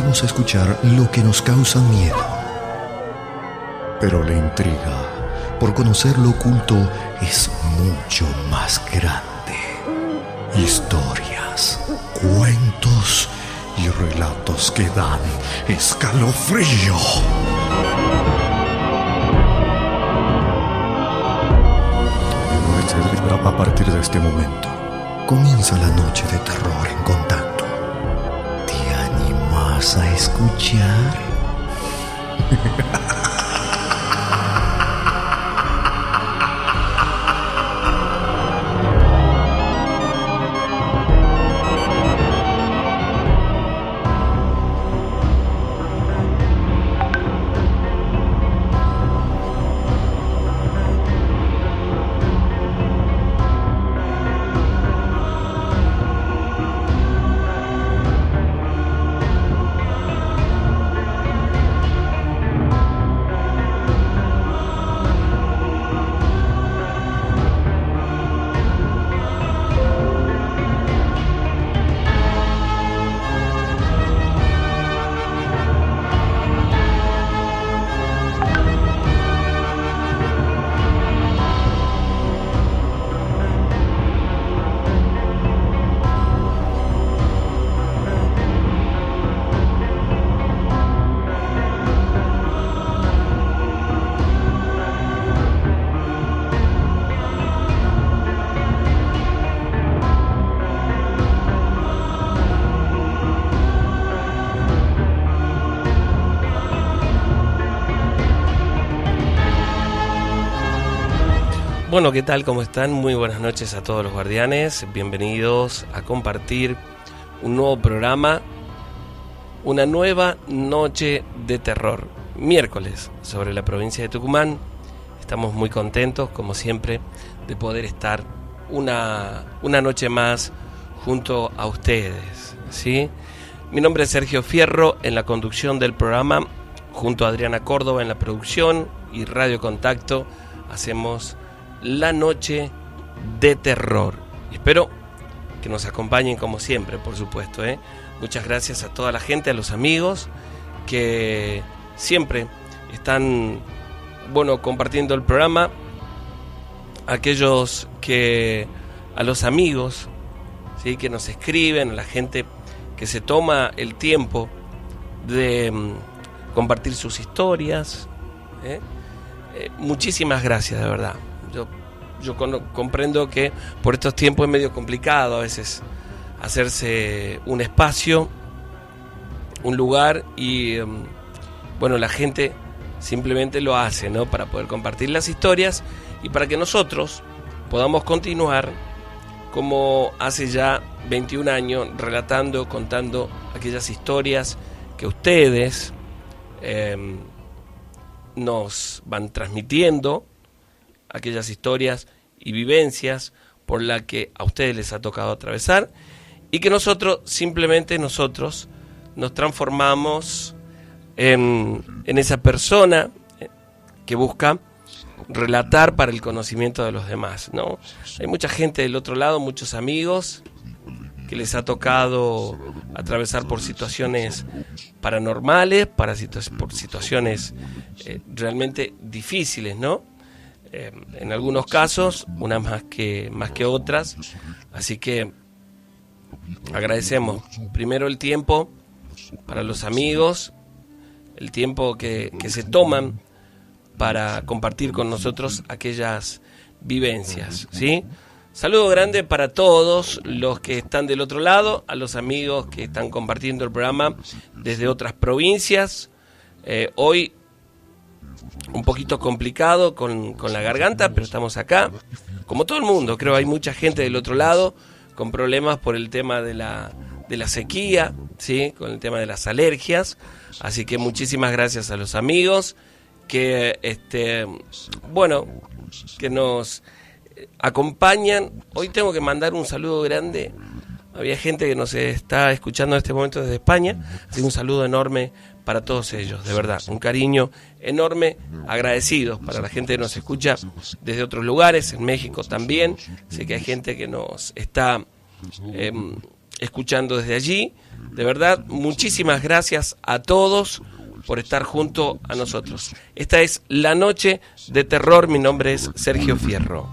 Vamos a escuchar lo que nos causa miedo. Pero la intriga por conocer lo oculto es mucho más grande. Historias, cuentos y relatos que dan escalofrío. A partir de este momento comienza la noche de terror en contacto. ¿Te animas a escuchar? Bueno, ¿qué tal? ¿Cómo están? Muy buenas noches a todos los guardianes. Bienvenidos a compartir un nuevo programa, una nueva noche de terror. Miércoles, sobre la provincia de Tucumán. Estamos muy contentos, como siempre, de poder estar una noche más junto a ustedes, ¿sí? Mi nombre es Sergio Fierro, en la conducción del programa, junto a Adriana Córdoba en la producción y Radio Contacto, hacemos la noche de terror. Espero que nos acompañen como siempre, por supuesto, ¿eh? Muchas gracias a toda la gente, a los amigos que siempre están, compartiendo el programa, a los amigos, ¿sí?, que nos escriben, a la gente que se toma el tiempo de compartir sus historias, ¿eh? Muchísimas gracias, de verdad. Yo comprendo que por estos tiempos es medio complicado a veces hacerse un espacio, un lugar y la gente simplemente lo hace, ¿no?, para poder compartir las historias y para que nosotros podamos continuar como hace ya 21 años relatando, contando aquellas historias que ustedes nos van transmitiendo, aquellas historias y vivencias por las que a ustedes les ha tocado atravesar, y que nosotros nos transformamos en esa persona que busca relatar para el conocimiento de los demás, ¿no? Hay mucha gente del otro lado, muchos amigos que les ha tocado atravesar por situaciones paranormales, por situaciones realmente difíciles, ¿no? En algunos casos, unas más que otras, así que agradecemos primero el tiempo para los amigos, el tiempo que se toman para compartir con nosotros aquellas vivencias, ¿sí? Saludo grande para todos los que están del otro lado, a los amigos que están compartiendo el programa desde otras provincias. Hoy un poquito complicado con la garganta, pero estamos acá. Como todo el mundo, creo hay mucha gente del otro lado con problemas por el tema de la sequía, ¿sí?, con el tema de las alergias. Así que muchísimas gracias a los amigos que que nos acompañan. Hoy tengo que mandar un saludo grande. Había gente que nos está escuchando en este momento desde España. Así que un saludo enorme para todos ellos, de verdad, un cariño enorme, agradecidos para la gente que nos escucha desde otros lugares, en México también. Sé que hay gente que nos está escuchando desde allí. De verdad, muchísimas gracias a todos por estar junto a nosotros. Esta es La Noche de Terror. Mi nombre es Sergio Fierro.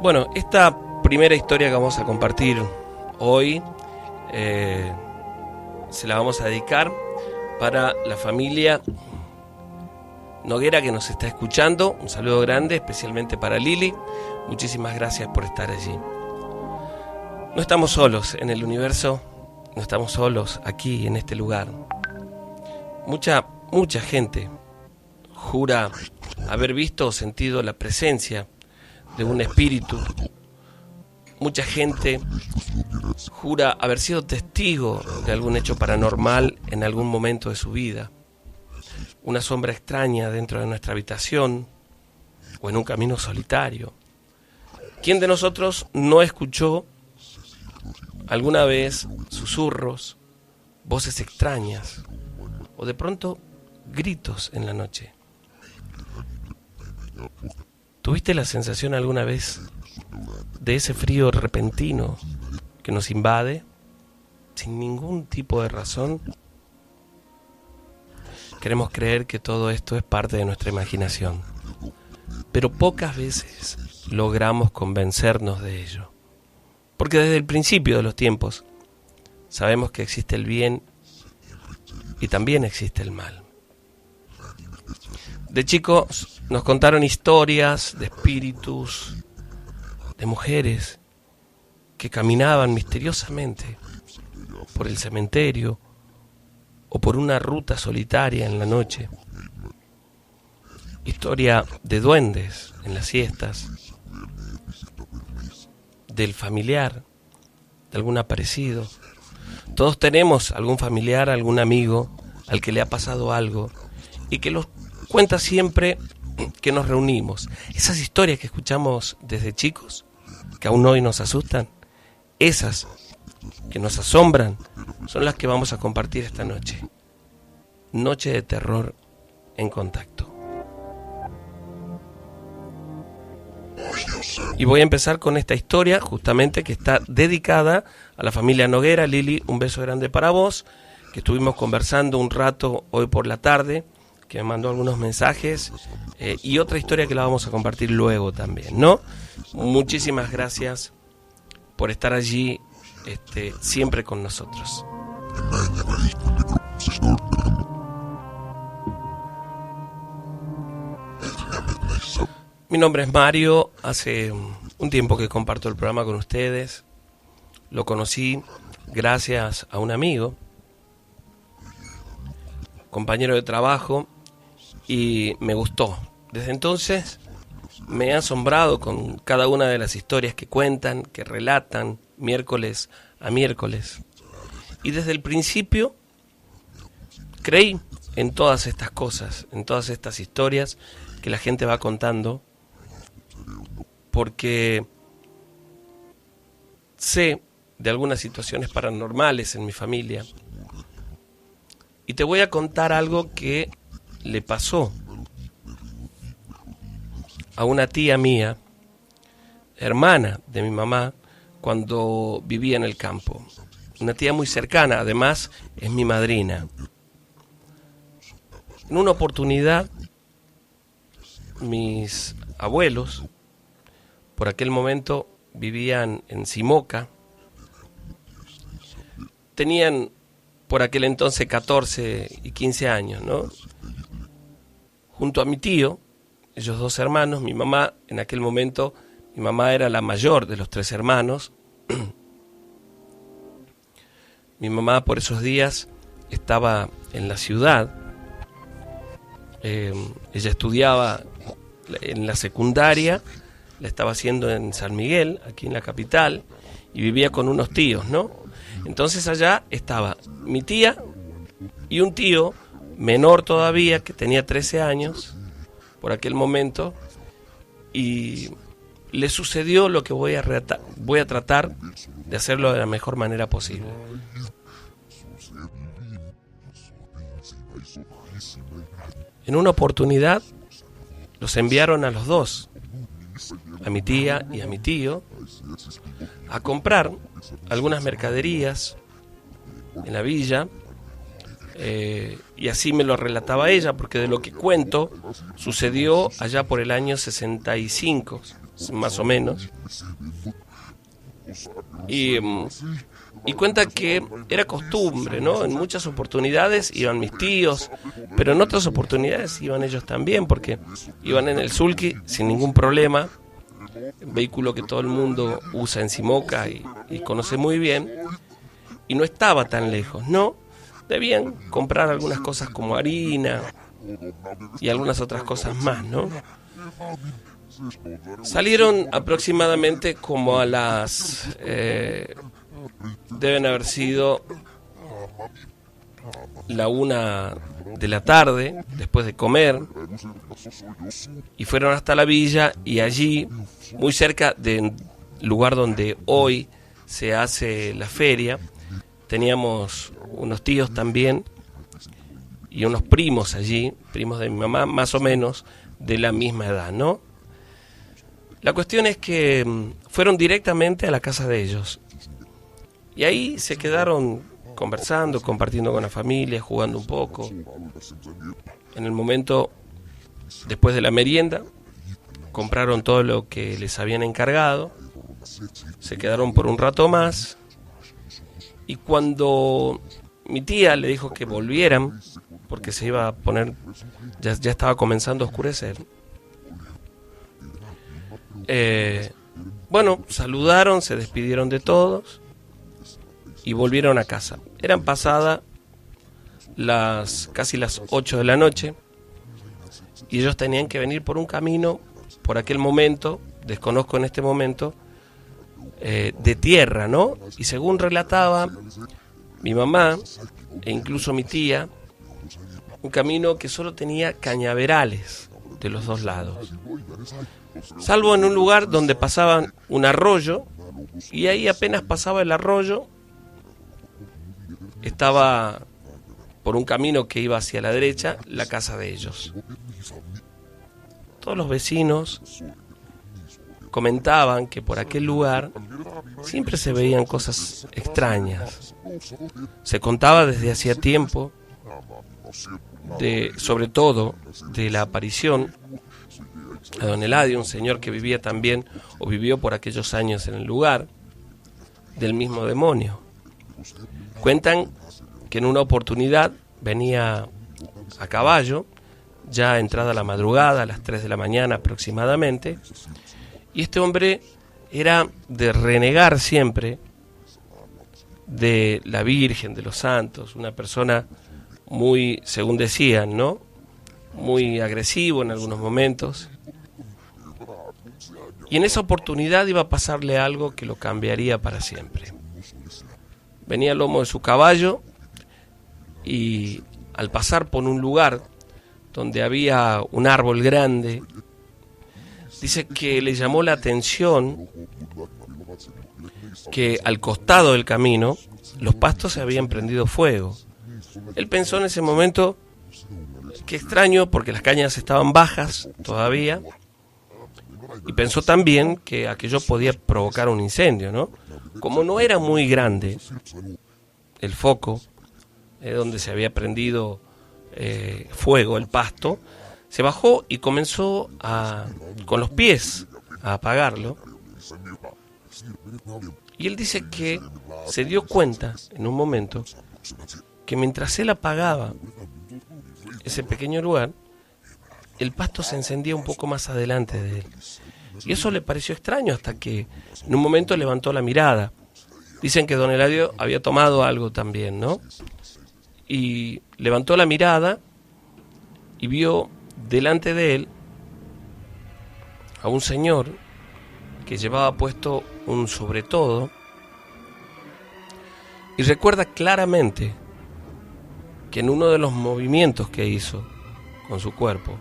Bueno, esta primera historia que vamos a compartir hoy se la vamos a dedicar para la familia Noguera que nos está escuchando. Un saludo grande, especialmente para Lili. Muchísimas gracias por estar allí. No estamos solos en el universo, no estamos solos aquí en este lugar. Mucha gente jura haber visto o sentido la presencia de un espíritu. Mucha gente jura haber sido testigo de algún hecho paranormal en algún momento de su vida. Una sombra extraña dentro de nuestra habitación o en un camino solitario. ¿Quién de nosotros no escuchó alguna vez susurros, voces extrañas o de pronto gritos en la noche? ¿Tuviste la sensación alguna vez de ese frío repentino que nos invade sin ningún tipo de razón? Queremos creer que todo esto es parte de nuestra imaginación, pero pocas veces logramos convencernos de ello. Porque desde el principio de los tiempos sabemos que existe el bien y también existe el mal. De chicos nos contaron historias de espíritus, de mujeres que caminaban misteriosamente por el cementerio o por una ruta solitaria en la noche. Historia de duendes en las siestas, del familiar, de algún aparecido. Todos tenemos algún familiar, algún amigo al que le ha pasado algo y que los cuenta siempre que nos reunimos. Esas historias que escuchamos desde chicos, que aún hoy nos asustan, esas que nos asombran, son las que vamos a compartir esta noche. Noche de terror en contacto. Y voy a empezar con esta historia, justamente que está dedicada a la familia Noguera. Lili, un beso grande para vos, que estuvimos conversando un rato hoy por la tarde, que me mandó algunos mensajes, y otra historia que la vamos a compartir luego también, ¿no? Muchísimas gracias por estar allí siempre con nosotros. Mi nombre es Mario, hace un tiempo que comparto el programa con ustedes. Lo conocí gracias a un amigo, compañero de trabajo, y me gustó. Desde entonces me he asombrado con cada una de las historias que cuentan, que relatan miércoles a miércoles. Y desde el principio creí en todas estas cosas, en todas estas historias que la gente va contando, porque sé de algunas situaciones paranormales en mi familia. Y te voy a contar algo que le pasó a una tía mía, hermana de mi mamá, cuando vivía en el campo. Una tía muy cercana, además es mi madrina. En una oportunidad, mis abuelos, por aquel momento vivían en Simoca, tenían por aquel entonces 14 y 15 años, ¿no? Junto a mi tío, ellos dos hermanos, mi mamá, en aquel momento, mi mamá era la mayor de los 3 hermanos. Mi mamá por esos días estaba en la ciudad. Ella estudiaba en la secundaria, la estaba haciendo en San Miguel, aquí en la capital, y vivía con unos tíos, ¿no? Entonces allá estaba mi tía y un tío menor todavía, que tenía 13 años por aquel momento, y le sucedió lo que voy a tratar de hacerlo de la mejor manera posible. En una oportunidad los enviaron a los dos, a mi tía y a mi tío, a comprar algunas mercaderías en la villa, y así me lo relataba ella, porque de lo que cuento sucedió allá por el año 65, más o menos, y cuenta que era costumbre, ¿no? En muchas oportunidades iban mis tíos, pero en otras oportunidades iban ellos también, porque iban en el sulky sin ningún problema, vehículo que todo el mundo usa en Simoca y conoce muy bien, y no estaba tan lejos, ¿no? Debían comprar algunas cosas como harina y algunas otras cosas más, ¿no? Salieron aproximadamente como a las... deben haber sido la 1 de la tarde, después de comer, y fueron hasta la villa, y allí, muy cerca del lugar donde hoy se hace la feria, teníamos unos tíos también y unos primos allí, primos de mi mamá, más o menos de la misma edad, ¿no? La cuestión es que fueron directamente a la casa de ellos, y ahí se quedaron conversando, compartiendo con la familia, jugando un poco. En el momento, después de la merienda, compraron todo lo que les habían encargado, se quedaron por un rato más, y cuando mi tía le dijo que volvieran, porque se iba a poner, ya estaba comenzando a oscurecer, bueno, saludaron, se despidieron de todos y volvieron a casa. Eran pasadas casi las 8 de la noche, y ellos tenían que venir por un camino, por aquel momento, desconozco en este momento, de tierra, ¿no? Y según relataba mi mamá e incluso mi tía, un camino que solo tenía cañaverales de los dos lados, salvo en un lugar donde pasaban un arroyo, y ahí apenas pasaba el arroyo, estaba por un camino que iba hacia la derecha la casa de ellos. Todos los vecinos comentaban que por aquel lugar siempre se veían cosas extrañas. Se contaba desde hacía tiempo, sobre todo de la aparición a don Eladio, un señor que vivía también, o vivió por aquellos años en el lugar, del mismo demonio. Cuentan que en una oportunidad venía a caballo, ya entrada la madrugada, a las 3 de la mañana aproximadamente, y este hombre era de renegar siempre de la Virgen, de los santos, una persona muy, según decían, ¿no?, muy agresivo en algunos momentos, y en esa oportunidad iba a pasarle algo que lo cambiaría para siempre. Venía al lomo de su caballo, y al pasar por un lugar donde había un árbol grande, dice que le llamó la atención que al costado del camino los pastos se habían prendido fuego. Él pensó en ese momento Qué extraño, porque las cañas estaban bajas todavía, y pensó también que aquello podía provocar un incendio, ¿no? Como no era muy grande el foco donde se había prendido fuego, el pasto, se bajó y comenzó con los pies a apagarlo. Y él dice que se dio cuenta en un momento que mientras él apagaba ese pequeño lugar, el pasto se encendía un poco más adelante de él. Y eso le pareció extraño hasta que en un momento levantó la mirada. Dicen que don Eladio había tomado algo también, ¿no? Y levantó la mirada y vio delante de él a un señor que llevaba puesto un sobretodo, y recuerda claramente que en uno de los movimientos que hizo con su cuerpo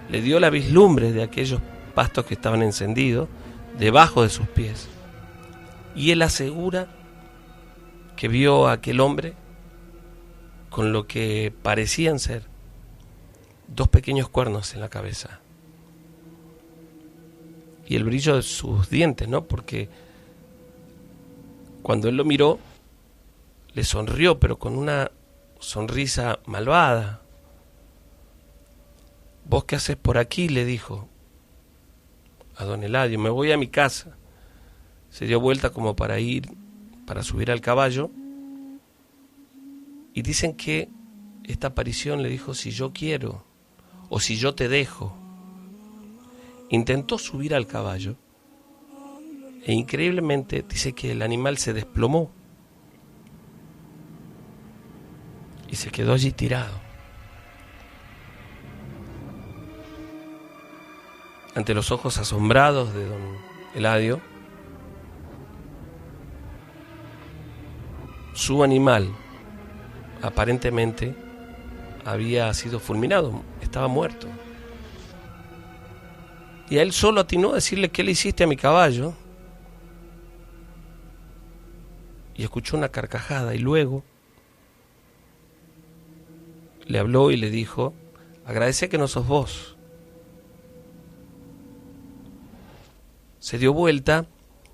le dio la vislumbre de aquellos pastos que estaban encendidos debajo de sus pies, y él asegura que vio a aquel hombre con lo que parecían ser 2 pequeños cuernos en la cabeza y el brillo de sus dientes, ¿no? Porque cuando él lo miró, le sonrió, pero con una sonrisa malvada. ¿Vos qué haces por aquí?, le dijo a don Eladio. Me voy a mi casa. Se dio vuelta como para subir al caballo, y dicen que esta aparición le dijo: si yo quiero, o si yo te dejo. Intentó subir al caballo e increíblemente dice que el animal se desplomó y se quedó allí tirado. Ante los ojos asombrados de don Eladio, su animal aparentemente había sido fulminado, estaba muerto. Y a él solo atinó a decirle: ¿qué le hiciste a mi caballo? Y escuchó una carcajada, y luego le habló y le dijo: agradece que no sos vos. Se dio vuelta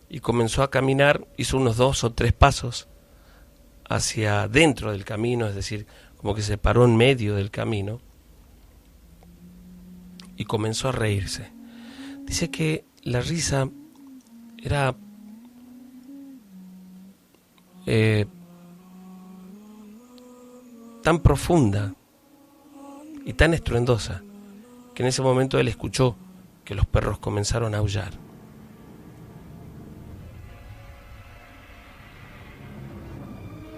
y comenzó a caminar, hizo unos 2 o 3 pasos hacia dentro del camino, es decir, como que se paró en medio del camino y comenzó a reírse. Dice que la risa era tan profunda y tan estruendosa que en ese momento él escuchó que los perros comenzaron a aullar.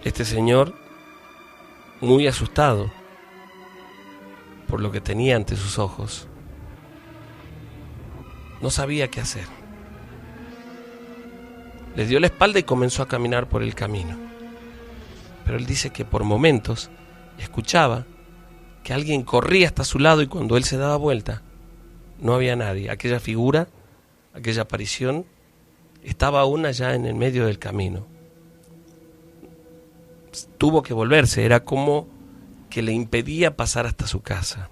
Este señor, muy asustado por lo que tenía ante sus ojos, no sabía qué hacer. Le dio la espalda y comenzó a caminar por el camino. Pero él dice que por momentos escuchaba que alguien corría hasta su lado, y cuando él se daba vuelta no había nadie. Aquella figura, aquella aparición, estaba aún allá en el medio del camino. Tuvo que volverse, era como que le impedía pasar hasta su casa.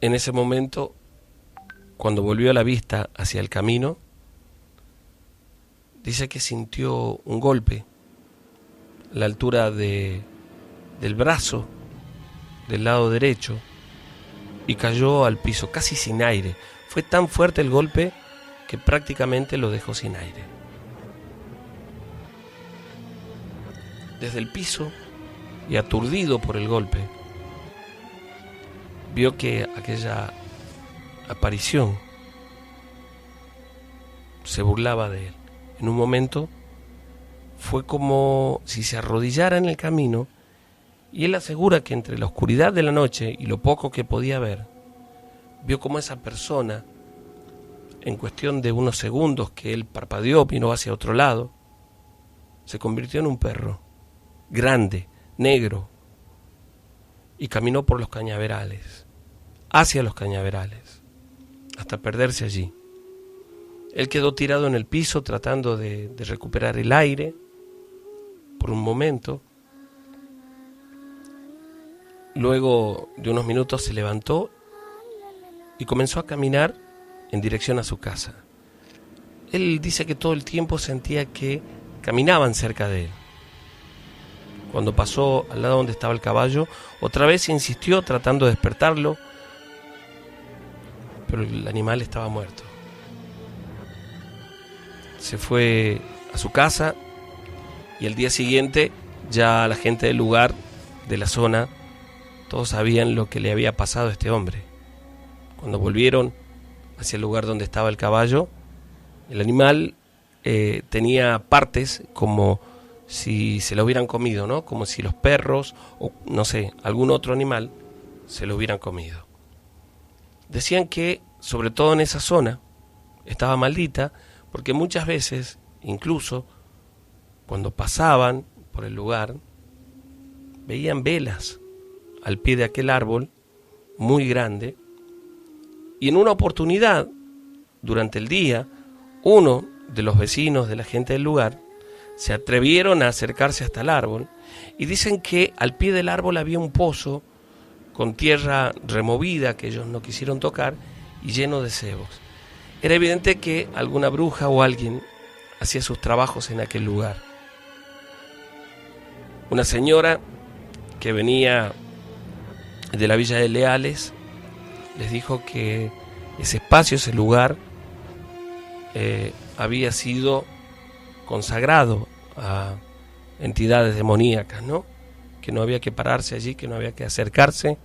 En ese momento, cuando volvió la vista hacia el camino, dice que sintió un golpe a la altura del brazo del lado derecho y cayó al piso casi sin aire. Fue tan fuerte el golpe que prácticamente lo dejó sin aire. Desde el piso, y aturdido por el golpe, vio que aquella aparición se burlaba de él. En un momento fue como si se arrodillara en el camino, y él asegura que entre la oscuridad de la noche y lo poco que podía ver, vio como esa persona, en cuestión de unos segundos que él parpadeó, miró hacia otro lado, se convirtió en un perro grande, negro, y caminó por los cañaverales, hacia los cañaverales, hasta perderse allí. Él quedó tirado en el piso tratando de recuperar el aire por un momento, Luego de unos minutos se levantó y comenzó a caminar en dirección a su casa. Él dice que todo el tiempo sentía que caminaban cerca de él. Cuando pasó al lado donde estaba el caballo, otra vez insistió tratando de despertarlo, pero el animal estaba muerto. Se fue a su casa y el día siguiente ya la gente del lugar, de la zona, todos sabían lo que le había pasado a este hombre. Cuando volvieron hacia el lugar donde estaba el caballo, el animal tenía partes como si se lo hubieran comido, ¿no? Como si los perros o, no sé, algún otro animal se lo hubieran comido. Decían que, sobre todo en esa zona, estaba maldita porque muchas veces, incluso cuando pasaban por el lugar, veían velas al pie de aquel árbol muy grande, y en una oportunidad, durante el día, uno de los vecinos de la gente del lugar se atrevieron a acercarse hasta el árbol y dicen que al pie del árbol había un pozo con tierra removida que ellos no quisieron tocar y lleno de cebos. Era evidente que alguna bruja o alguien hacía sus trabajos en aquel lugar. Una señora que venía de la villa de Leales les dijo que ese espacio, ese lugar, había sido consagrado a entidades demoníacas, ¿no? Que no había que pararse allí, que no había que acercarse,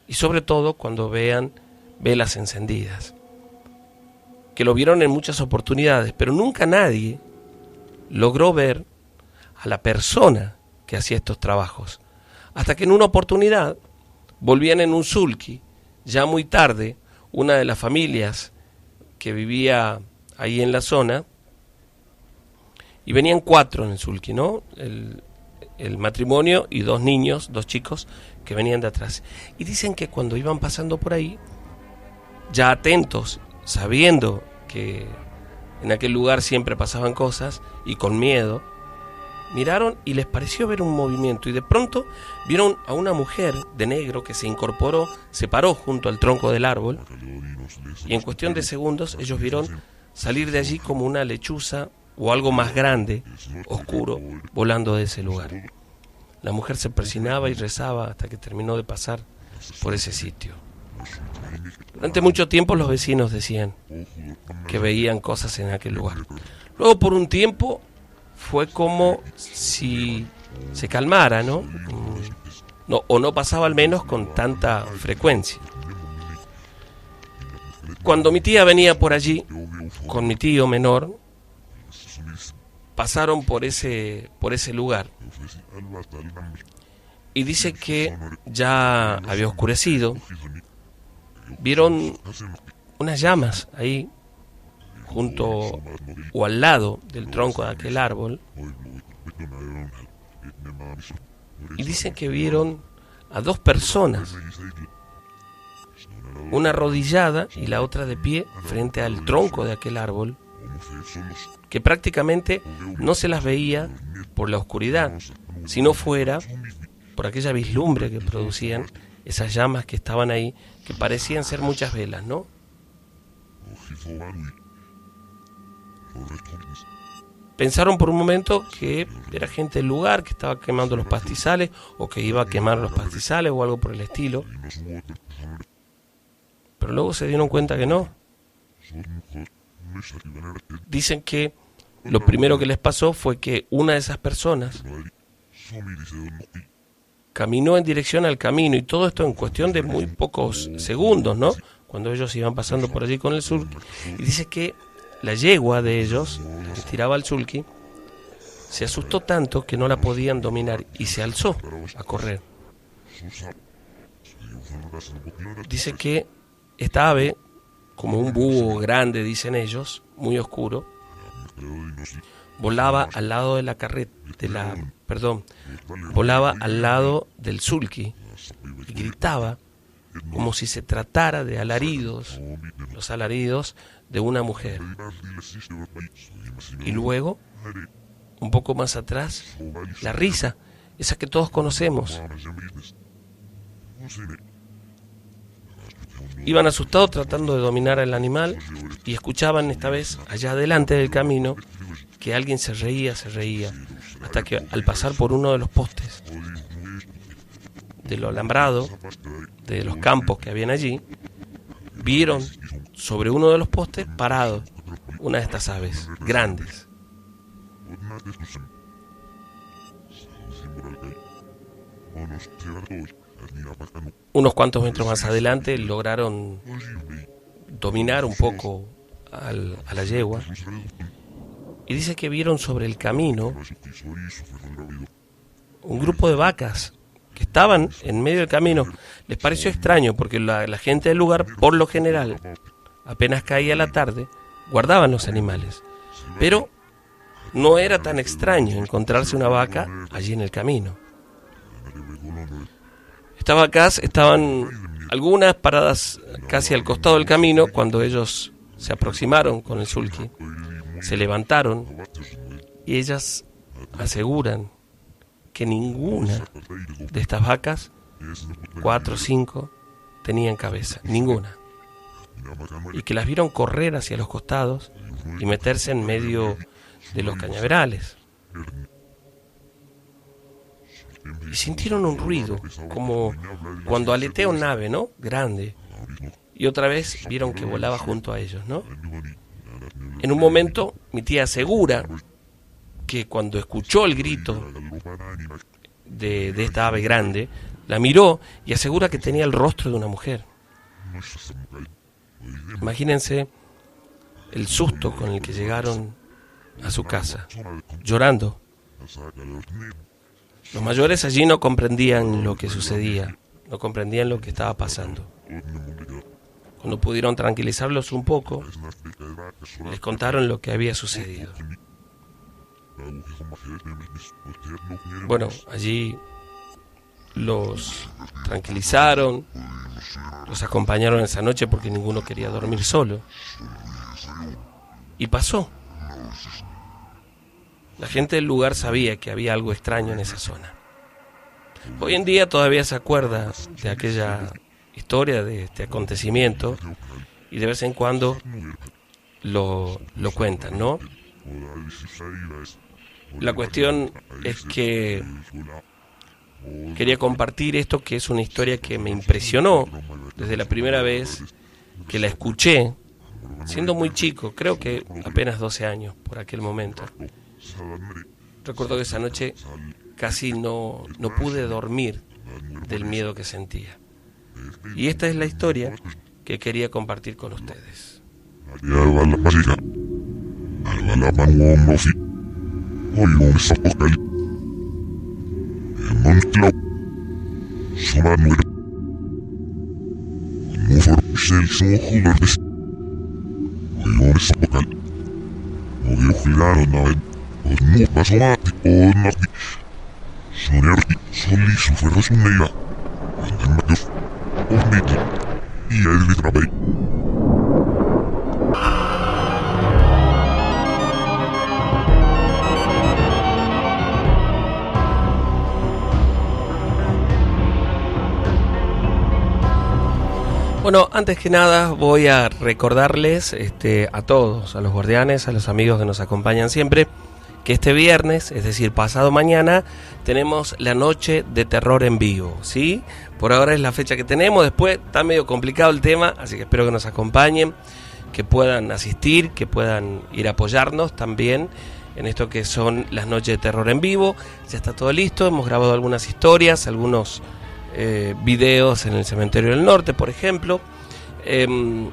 y sobre todo cuando vean velas encendidas. Que lo vieron en muchas oportunidades, pero nunca nadie logró ver a la persona que hacía estos trabajos, hasta que en una oportunidad volvían en un sulky, ya muy tarde, una de las familias que vivía ahí en la zona, y venían 4 en el sulky, ¿no? El matrimonio y 2 niños, 2 chicos que venían de atrás. Y dicen que cuando iban pasando por ahí, ya atentos, sabiendo que en aquel lugar siempre pasaban cosas, y con miedo, miraron y les pareció ver un movimiento, y de pronto vieron a una mujer de negro que se incorporó, se paró junto al tronco del árbol, y en cuestión de segundos ellos vieron salir de allí como una lechuza o algo más grande, oscuro, volando de ese lugar. La mujer se persinaba y rezaba hasta que terminó de pasar por ese sitio. Durante mucho tiempo los vecinos decían que veían cosas en aquel lugar. Luego, por un tiempo, fue como si se calmara, ¿no? O no pasaba al menos con tanta frecuencia. Cuando mi tía venía por allí con mi tío menor, pasaron por ese lugar, y dice que ya había oscurecido. Vieron unas llamas ahí junto o al lado del tronco de aquel árbol, y dicen que vieron a 2 personas, una arrodillada y la otra de pie frente al tronco de aquel árbol, que prácticamente no se las veía por la oscuridad, si no fuera por aquella vislumbre que producían esas llamas que estaban ahí, que parecían ser muchas velas, ¿no? Pensaron por un momento que era gente del lugar que estaba quemando los pastizales, o que iba a quemar los pastizales o algo por el estilo, pero luego se dieron cuenta que no. Dicen que lo primero que les pasó fue que una de esas personas caminó en dirección al camino, y todo esto en cuestión de muy pocos segundos, ¿no? Cuando ellos iban pasando por allí con el sulky, y dice que la yegua de ellos, que tiraba al sulky, se asustó tanto que no la podían dominar y se alzó a correr. Dice que esta ave, como un búho grande, dicen ellos, muy oscuro, volaba al lado de la volaba al lado del sulky y gritaba como si se tratara de alaridos, los alaridos de una mujer. Y luego, un poco más atrás, la risa, esa que todos conocemos. Iban asustados tratando de dominar al animal y escuchaban esta vez allá adelante del camino que alguien se reía, hasta que al pasar por uno de los postes de lo alambrado, de los campos que habían allí, vieron sobre uno de los postes parado una de estas aves grandes. Unos cuantos metros más adelante lograron dominar un poco a la yegua y dice que vieron sobre el camino un grupo de vacas que estaban en medio del camino. Les pareció extraño porque la gente del lugar, por lo general, apenas caía la tarde, guardaban los animales. Pero no era tan extraño encontrarse una vaca allí en el camino. Estas vacas estaban algunas paradas casi al costado del camino cuando ellos se aproximaron con el sulky. Se levantaron y ellas aseguran que ninguna de estas vacas, 4 o 5, tenían cabeza, ninguna. Y que las vieron correr hacia los costados y meterse en medio de los cañaverales. Y sintieron un ruido, como cuando aletea un ave, ¿no? Grande. Y otra vez vieron que volaba junto a ellos, ¿no? En un momento, mi tía asegura que cuando escuchó el grito de esta ave grande, la miró y asegura que tenía el rostro de una mujer. Imagínense el susto con el que llegaron a su casa, llorando. Los mayores allí no comprendían lo que sucedía, no comprendían lo que estaba pasando. Cuando pudieron tranquilizarlos un poco, les contaron lo que había sucedido. Bueno, allí los tranquilizaron, los acompañaron esa noche porque ninguno quería dormir solo. Y pasó. La gente del lugar sabía que había algo extraño en esa zona. Hoy en día todavía se acuerda de aquella historia, de este acontecimiento, y de vez en cuando lo cuentan, ¿no? La cuestión es que quería compartir esto, que es una historia que me impresionó desde la primera vez que la escuché, siendo muy chico, creo que apenas 12 años por aquel momento. Recuerdo que esa noche casi no pude dormir del miedo que sentía. Y esta es la historia que quería compartir con ustedes. Bueno, antes que nada voy a recordarles a todos, a los guardianes, a los amigos que nos acompañan siempre, que este viernes, es decir, pasado mañana, tenemos la noche de terror en vivo, ¿sí? Por ahora es la fecha que tenemos, después está medio complicado el tema, así que espero que nos acompañen, que puedan asistir, que puedan ir a apoyarnos también en esto que son las noches de terror en vivo. Ya está todo listo, hemos grabado algunas historias, algunos videos en el Cementerio del Norte, por ejemplo,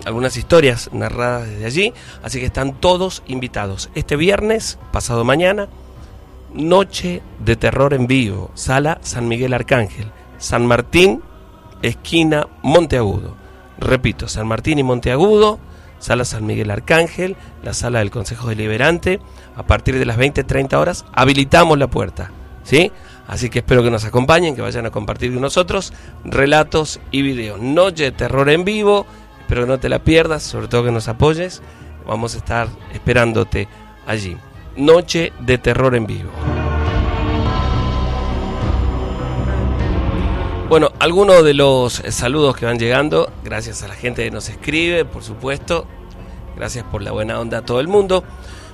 algunas historias narradas desde allí, así que están todos invitados. Este viernes, pasado mañana, noche de terror en vivo, sala San Miguel Arcángel, San Martín, esquina Monteagudo. Repito, San Martín y Monteagudo, sala San Miguel Arcángel, la sala del Consejo Deliberante. A partir de las 20:30 horas habilitamos la puerta, ¿sí? Así que espero que nos acompañen, que vayan a compartir con nosotros relatos y videos. Noche de terror en vivo, espero que no te la pierdas, sobre todo que nos apoyes. Vamos a estar esperándote allí. Noche de terror en vivo. Bueno, algunos de los saludos que van llegando, gracias a la gente que nos escribe, por supuesto. Gracias por la buena onda a todo el mundo.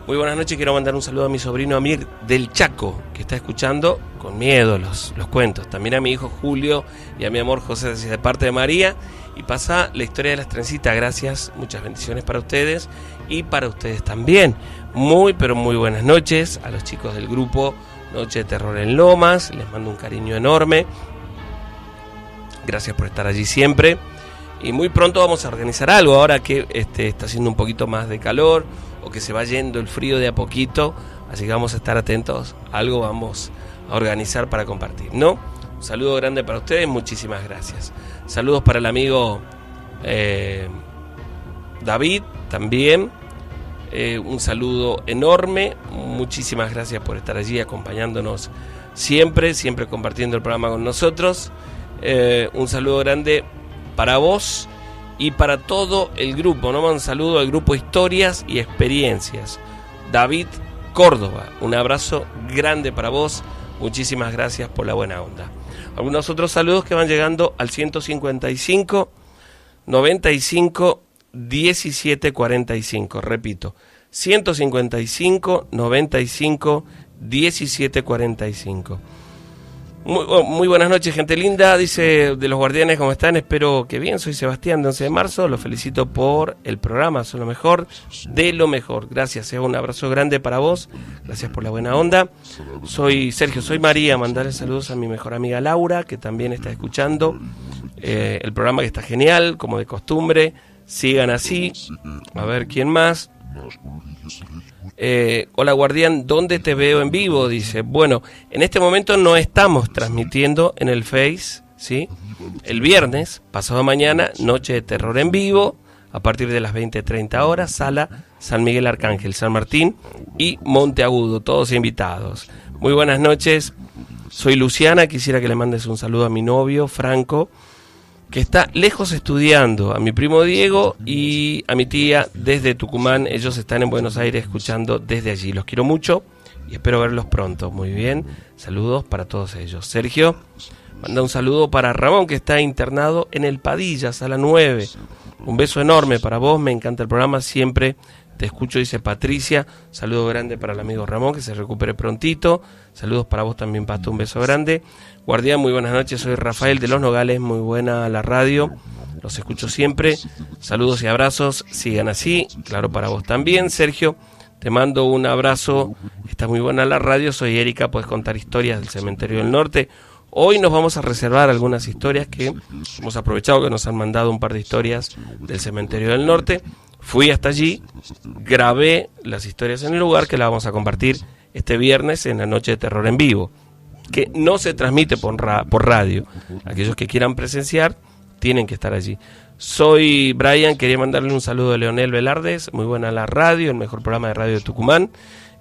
Muy buenas noches, quiero mandar un saludo a mi sobrino Amir del Chaco, que está escuchando con miedo los cuentos. También a mi hijo Julio y a mi amor José, de parte de María. Y pasa la historia de las trencitas, gracias, muchas bendiciones para ustedes y para ustedes también. Muy, pero muy buenas noches a los chicos del grupo Noche de Terror en Lomas, les mando un cariño enorme. Gracias por estar allí siempre. Y muy pronto vamos a organizar algo, ahora que está haciendo un poquito más de calor o que se va yendo el frío de a poquito, así que vamos a estar atentos, algo vamos a organizar para compartir, ¿no? Un saludo grande para ustedes, muchísimas gracias. Saludos para el amigo David también, un saludo enorme, muchísimas gracias por estar allí acompañándonos siempre compartiendo el programa con nosotros. Un saludo grande para vos y para todo el grupo, ¿no? Un saludo al grupo Historias y Experiencias, David Córdoba, un abrazo grande para vos, muchísimas gracias por la buena onda. Algunos otros saludos que van llegando al 155 95 17 45, repito, 155 95 17 45. Muy buenas noches, gente linda, dice de los guardianes, ¿cómo están? Espero que bien, soy Sebastián de 11 de marzo, los felicito por el programa, son lo mejor de lo mejor, gracias, un abrazo grande para vos, gracias por la buena onda. Soy Sergio, soy María, mandarle saludos a mi mejor amiga Laura, que también está escuchando el programa, que está genial, como de costumbre, sigan así. A ver, ¿quién más? Hola guardián, ¿dónde te veo en vivo? Dice, bueno, en este momento no estamos transmitiendo en el Face, ¿sí? El viernes, pasado mañana, Noche de Terror en vivo, a partir de las 20:30 horas, sala San Miguel Arcángel, San Martín y Monteagudo, todos invitados. Muy buenas noches, soy Luciana, quisiera que le mandes un saludo a mi novio, Franco, que está lejos estudiando, a mi primo Diego y a mi tía desde Tucumán. Ellos están en Buenos Aires escuchando desde allí. Los quiero mucho y espero verlos pronto. Muy bien, saludos para todos ellos. Sergio, manda un saludo para Ramón, que está internado en el Padilla, sala 9. Un beso enorme para vos, me encanta el programa, siempre te escucho, dice Patricia. Saludo grande para el amigo Ramón, que se recupere prontito. Saludos para vos también, Pato, un beso grande. Guardián, muy buenas noches, soy Rafael de Los Nogales, muy buena la radio, los escucho siempre. Saludos y abrazos, sigan así, claro, para vos también. Sergio, te mando un abrazo, está muy buena la radio, soy Erika, puedes contar historias del Cementerio del Norte. Hoy nos vamos a reservar algunas historias que hemos aprovechado, que nos han mandado un par de historias del Cementerio del Norte. Fui hasta allí, grabé las historias en el lugar, que las vamos a compartir este viernes en la Noche de Terror en vivo, que no se transmite por radio. Aquellos que quieran presenciar tienen que estar allí. Soy Brian, quería mandarle un saludo a Leonel Velardes, muy buena la radio, el mejor programa de radio de Tucumán.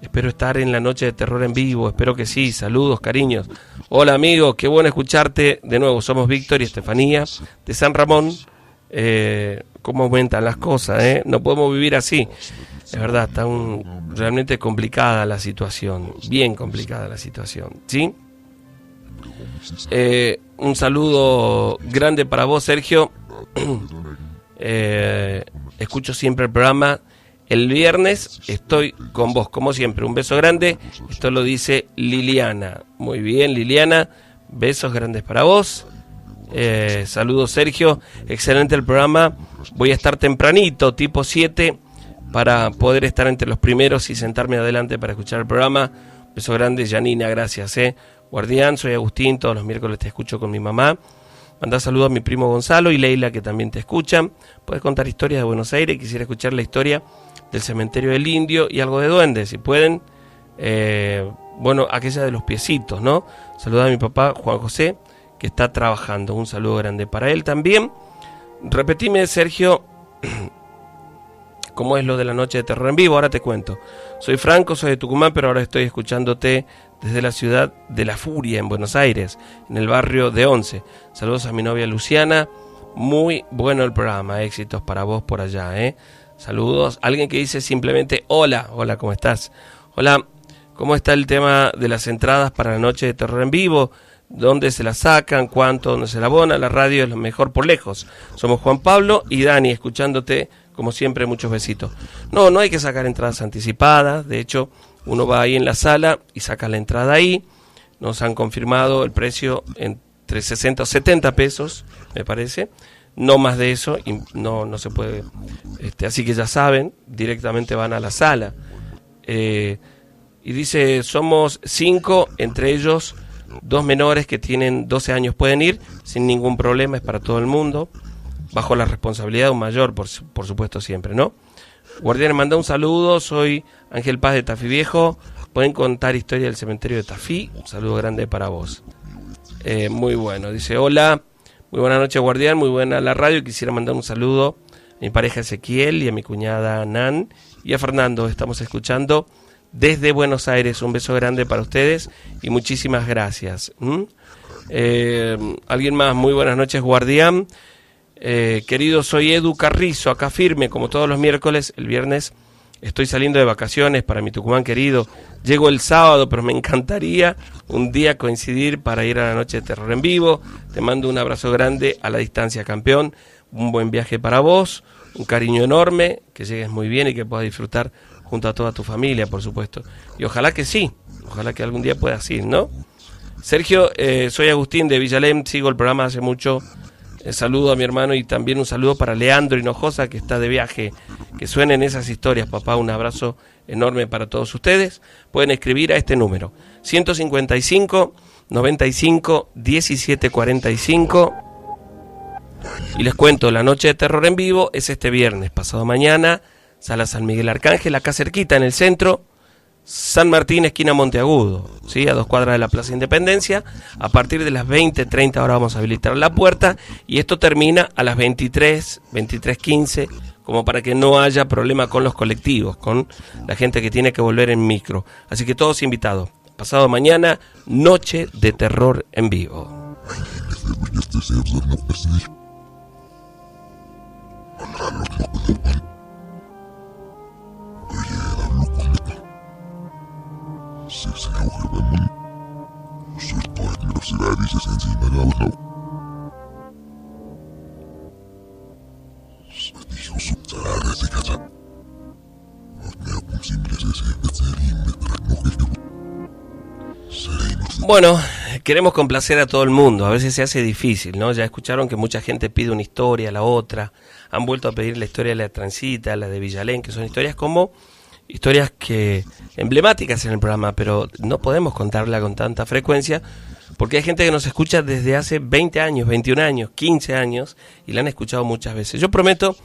Espero estar en la Noche de Terror en vivo, espero que sí, saludos, cariños. Hola amigo, qué bueno escucharte de nuevo, somos Víctor y Estefanía de San Ramón. Cómo aumentan las cosas, no podemos vivir así. Es verdad, está realmente complicada la situación, bien complicada la situación, ¿sí? Un saludo grande para vos, Sergio. Escucho siempre el programa. El viernes estoy con vos, como siempre. Un beso grande. Esto lo dice Liliana. Muy bien, Liliana. Besos grandes para vos. Saludos, Sergio. Excelente el programa. Voy a estar tempranito, tipo 7, para poder estar entre los primeros y sentarme adelante para escuchar el programa. Beso grande, Janina, gracias. Guardián, soy Agustín, todos los miércoles te escucho con mi mamá. Mandá saludos a mi primo Gonzalo y Leila, que también te escuchan. Puedes contar historias de Buenos Aires. Quisiera escuchar la historia del Cementerio del Indio y algo de duendes, si pueden. Bueno, aquella de los piecitos, ¿no? Saluda a mi papá, Juan José, que está trabajando. Un saludo grande para él también. Repetime, Sergio, cómo es lo de la Noche de Terror en vivo. Ahora te cuento. Soy Franco, soy de Tucumán, pero ahora estoy escuchándote desde la ciudad de La Furia, en Buenos Aires, en el barrio de Once. Saludos a mi novia Luciana. Muy bueno el programa, éxitos para vos por allá, Saludos. Alguien que dice simplemente hola, hola, ¿cómo estás? Hola, ¿cómo está el tema de las entradas para la Noche de Terror en vivo? dónde se la sacan, cuánto, dónde se la abona. La radio es lo mejor por lejos. Somos Juan Pablo y Dani, escuchándote, como siempre, muchos besitos. No hay que sacar entradas anticipadas. De hecho, uno va ahí en la sala y saca la entrada ahí. Nos han confirmado el precio entre 60 o 70 pesos, me parece. No más de eso, y no se puede. Así que ya saben, directamente van a la sala. Y dice, somos 5, entre ellos 2 menores que tienen 12 años pueden ir sin ningún problema, es para todo el mundo, bajo la responsabilidad de un mayor, por supuesto siempre, ¿no? Guardianes, manda un saludo, soy Ángel Paz de Tafí Viejo, pueden contar historia del cementerio de Tafí, un saludo grande para vos. Muy bueno, dice, hola, muy buenas noches Guardián, muy buena la radio, quisiera mandar un saludo a mi pareja Ezequiel y a mi cuñada Nan y a Fernando, estamos escuchando desde Buenos Aires, un beso grande para ustedes y muchísimas gracias. Alguien más, muy buenas noches Guardián, querido, soy Edu Carrizo, acá firme como todos los miércoles. El viernes estoy saliendo de vacaciones para mi Tucumán querido, llego el sábado, pero me encantaría un día coincidir para ir a la noche de terror en vivo. Te mando un abrazo grande a la distancia, campeón, un buen viaje para vos, un cariño enorme, que llegues muy bien y que puedas disfrutar junto a toda tu familia, por supuesto. Y ojalá que sí, ojalá que algún día puedas ir, ¿no? Sergio, soy Agustín de Villalem, sigo el programa hace mucho. Saludo a mi hermano y también un saludo para Leandro Hinojosa, que está de viaje. Que suenen esas historias, papá. Un abrazo enorme para todos ustedes. Pueden escribir a este número: 155 95 17 45. Y les cuento, la noche de terror en vivo es este viernes, pasado mañana, Sala San Miguel Arcángel, acá cerquita en el centro, San Martín, esquina Monteagudo, ¿sí? A 2 cuadras de la Plaza Independencia. A partir de las 20:30 horas vamos a habilitar la puerta y esto termina a las 23:15, como para que no haya problema con los colectivos, con la gente que tiene que volver en micro. Así que todos invitados. Pasado mañana, noche de terror en vivo. Bueno, queremos complacer a todo el mundo, a veces se hace difícil, ¿no? Ya escucharon que mucha gente pide una historia, la otra, han vuelto a pedir la historia de la Transita, la de Villalén, que son historias que emblemáticas en el programa, pero no podemos contarla con tanta frecuencia, porque hay gente que nos escucha desde hace 20 años, 21 años, 15 años, y la han escuchado muchas veces. Yo prometo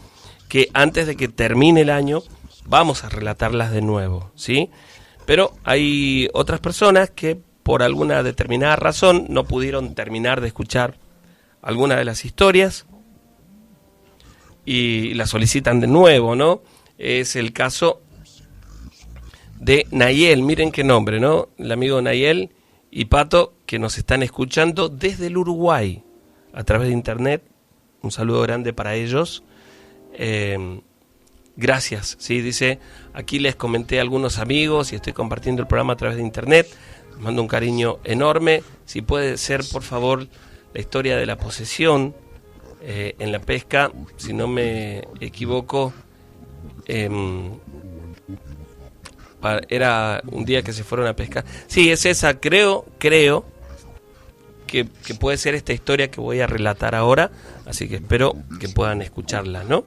que antes de que termine el año, vamos a relatarlas de nuevo, ¿sí? Pero hay otras personas que por alguna determinada razón no pudieron terminar de escuchar alguna de las historias y las solicitan de nuevo, ¿no? Es el caso de Nayel, miren qué nombre, ¿no? El amigo Nayel y Pato, que nos están escuchando desde el Uruguay a través de internet. Un saludo grande para ellos. Gracias, ¿sí? Dice, aquí les comenté a algunos amigos y estoy compartiendo el programa a través de internet. Les mando un cariño enorme. Si puede ser, por favor, la historia de la posesión en la pesca, si no me equivoco, era un día que se fueron a pescar. Sí, es esa, creo que puede ser esta historia que voy a relatar ahora, así que espero que puedan escucharla, ¿no?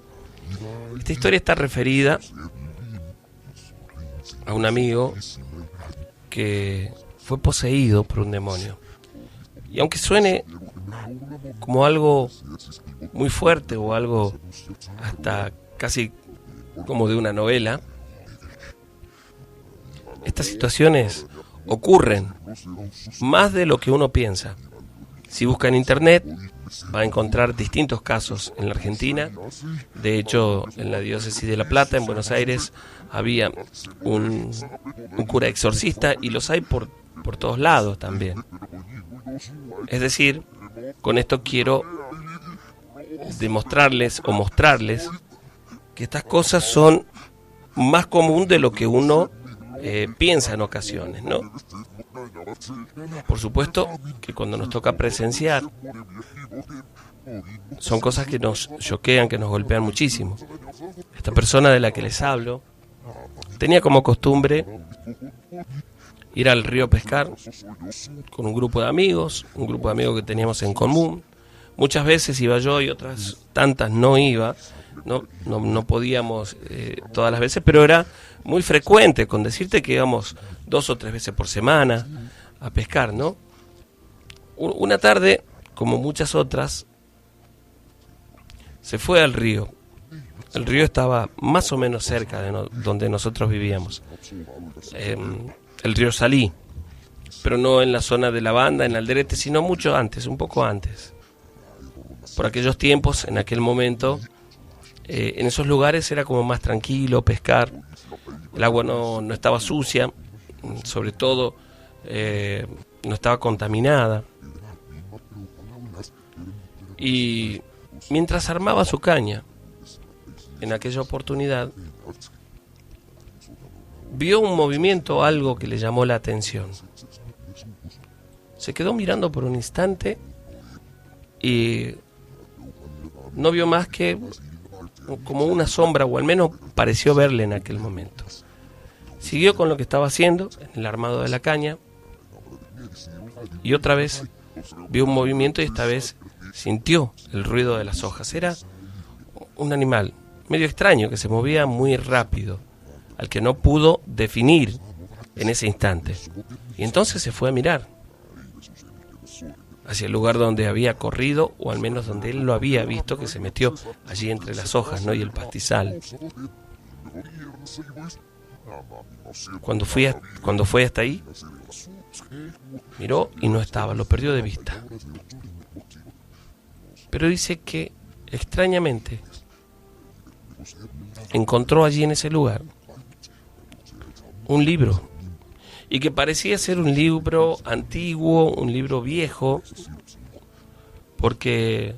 Esta historia está referida a un amigo que fue poseído por un demonio. Y aunque suene como algo muy fuerte o algo hasta casi como de una novela, estas situaciones ocurren más de lo que uno piensa. Si busca en internet va a encontrar distintos casos en la Argentina. De hecho, en la diócesis de La Plata, en Buenos Aires, había un cura exorcista y los hay por todos lados también. Es decir, con esto quiero demostrarles o mostrarles que estas cosas son más común de lo que uno piensa en ocasiones, ¿no? Por supuesto que cuando nos toca presenciar, son cosas que nos choquean, que nos golpean muchísimo. Esta persona de la que les hablo tenía como costumbre ir al río a pescar con un grupo de amigos que teníamos en común. Muchas veces iba yo y otras tantas no iba, no podíamos todas las veces, pero era muy frecuente, con decirte que íbamos 2 o 3 veces por semana a pescar, ¿no? Una tarde, como muchas otras, se fue al río. El río estaba más o menos cerca de donde nosotros vivíamos. El río Salí, pero no en la zona de la Banda, en Alderete, sino mucho antes, un poco antes. Por aquellos tiempos, en aquel momento, en esos lugares era como más tranquilo pescar. El agua no estaba sucia, sobre todo no estaba contaminada. Y mientras armaba su caña, en aquella oportunidad, vio un movimiento, algo que le llamó la atención. Se quedó mirando por un instante y no vio más que como una sombra, o al menos pareció verle en aquel momento. Siguió con lo que estaba haciendo, en el armado de la caña, y otra vez vio un movimiento y esta vez sintió el ruido de las hojas. Era un animal medio extraño que se movía muy rápido, al que no pudo definir en ese instante. Y entonces se fue a mirar hacia el lugar donde había corrido, o al menos donde él lo había visto, que se metió allí entre las hojas, ¿no? Y el pastizal. Cuando fue hasta ahí, miró y no estaba, lo perdió de vista. Pero dice que, extrañamente, encontró allí en ese lugar un libro, y que parecía ser un libro antiguo, un libro viejo, porque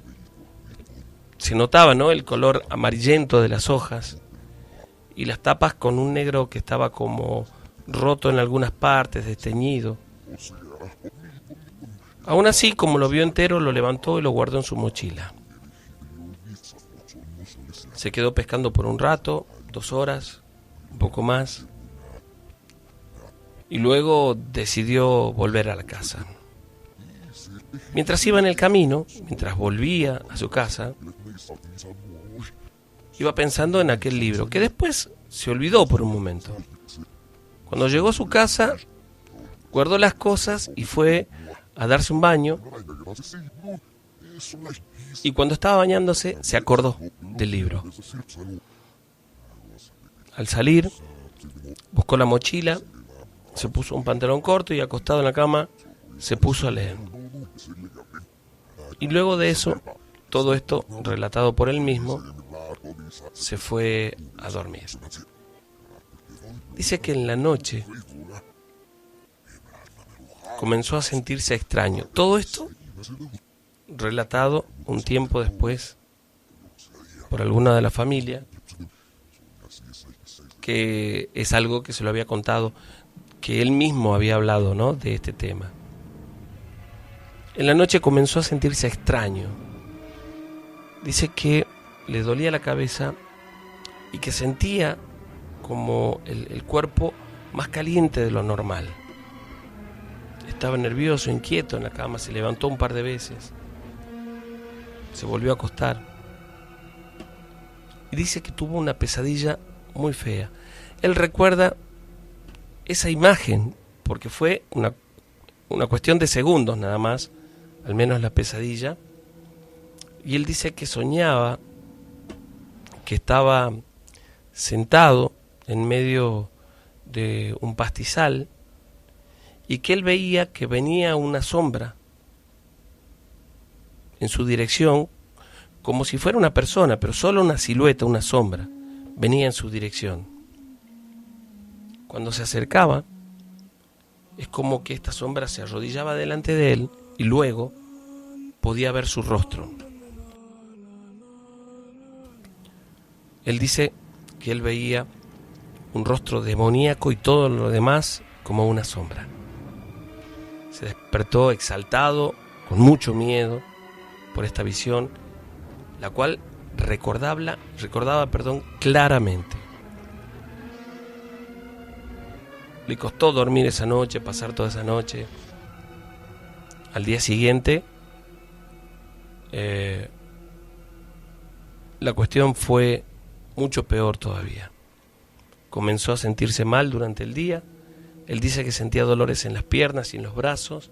se notaba, ¿no?, el color amarillento de las hojas y las tapas con un negro que estaba como roto en algunas partes, desteñido. Aún así, como lo vio entero, lo levantó y lo guardó en su mochila. Se quedó pescando por un rato, 2 horas, un poco más, y luego decidió volver a la casa. Mientras iba en el camino, mientras volvía a su casa, iba pensando en aquel libro, que después se olvidó por un momento. Cuando llegó a su casa, guardó las cosas y fue a darse un baño, y cuando estaba bañándose se acordó del libro. Al salir, buscó la mochila, se puso un pantalón corto y, acostado en la cama, se puso a leer. Y luego de eso, todo esto relatado por él mismo, se fue a dormir. Dice que en la noche comenzó a sentirse extraño. Todo esto relatado un tiempo después por alguna de la familia, que es algo que se lo había contado, que él mismo había hablado, ¿no?, de este tema. En la noche comenzó a sentirse extraño. Dice que le dolía la cabeza y que sentía como el cuerpo más caliente de lo normal. Estaba nervioso, inquieto en la cama, se levantó un par de veces, se volvió a acostar y dice que tuvo una pesadilla muy fea. Él recuerda esa imagen porque fue una cuestión de segundos nada más, al menos la pesadilla, y él dice que soñaba que estaba sentado en medio de un pastizal y que él veía que venía una sombra en su dirección, como si fuera una persona, pero solo una silueta, una sombra, venía en su dirección. Cuando se acercaba, es como que esta sombra se arrodillaba delante de él y luego podía ver su rostro. Él dice que él veía un rostro demoníaco y todo lo demás como una sombra. Se despertó exaltado, con mucho miedo por esta visión, la cual recordaba, claramente. Le costó dormir esa noche, pasar toda esa noche. Al día siguiente, la cuestión fue mucho peor todavía. Comenzó a sentirse mal durante el día. Él dice que sentía dolores en las piernas y en los brazos,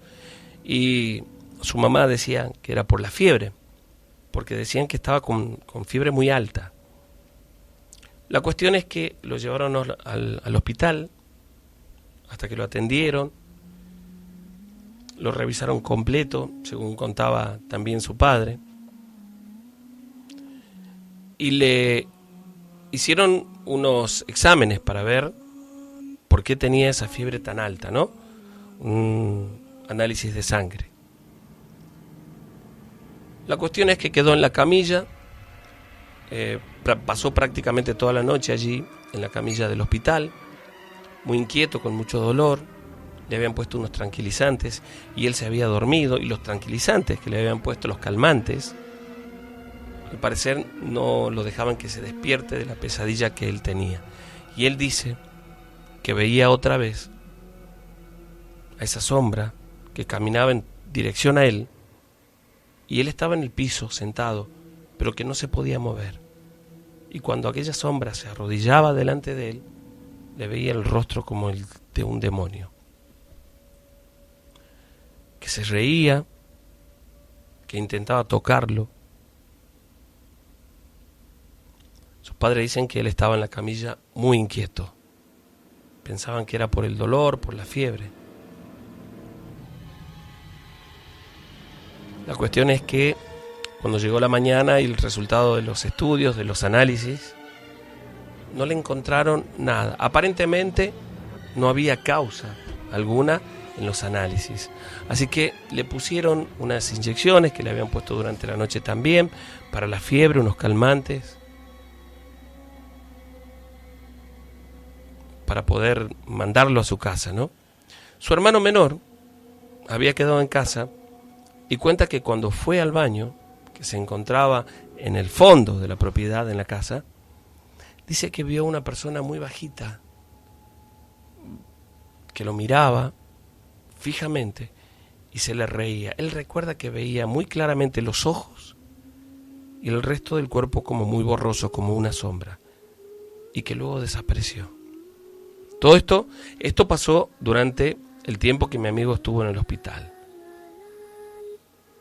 y su mamá decía que era por la fiebre, porque decían que estaba con fiebre muy alta. La cuestión es que lo llevaron al hospital hasta que lo atendieron, lo revisaron completo, según contaba también su padre, y le hicieron unos exámenes para ver por qué tenía esa fiebre tan alta, ¿no? Un análisis de sangre. La cuestión es que quedó en la camilla, pasó prácticamente toda la noche allí, en la camilla del hospital, muy inquieto, con mucho dolor. Le habían puesto unos tranquilizantes y él se había dormido, y los tranquilizantes que le habían puesto, los calmantes, al parecer no lo dejaban que se despierte de la pesadilla que él tenía. Y él dice que veía otra vez a esa sombra que caminaba en dirección a él, y él estaba en el piso sentado, pero que no se podía mover. Y cuando aquella sombra se arrodillaba delante de él, le veía el rostro como el de un demonio, que se reía, que intentaba tocarlo. Sus padres dicen que él estaba en la camilla muy inquieto. Pensaban que era por el dolor, por la fiebre. La cuestión es que cuando llegó la mañana y el resultado de los estudios, de los análisis, no le encontraron nada. Aparentemente no había causa alguna en los análisis. Así que le pusieron unas inyecciones que le habían puesto durante la noche también, para la fiebre, unos calmantes, para poder mandarlo a su casa, ¿no? Su hermano menor había quedado en casa y cuenta que cuando fue al baño, que se encontraba en el fondo de la propiedad, en la casa, dice que vio una persona muy bajita que lo miraba fijamente y se le reía. Él recuerda que veía muy claramente los ojos y el resto del cuerpo como muy borroso, como una sombra, y que luego desapareció. Todo esto pasó durante el tiempo que mi amigo estuvo en el hospital.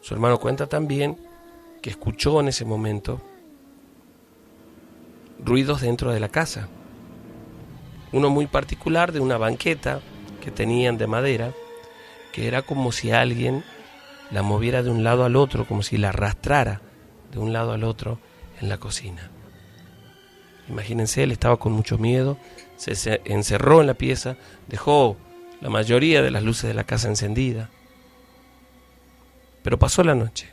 Su hermano cuenta también que escuchó en ese momento ruidos dentro de la casa. Uno muy particular de una banqueta que tenían de madera, que era como si alguien la moviera de un lado al otro, como si la arrastrara de un lado al otro en la cocina. Imagínense, él estaba con mucho miedo, se encerró en la pieza, dejó la mayoría de las luces de la casa encendida. Pero pasó la noche.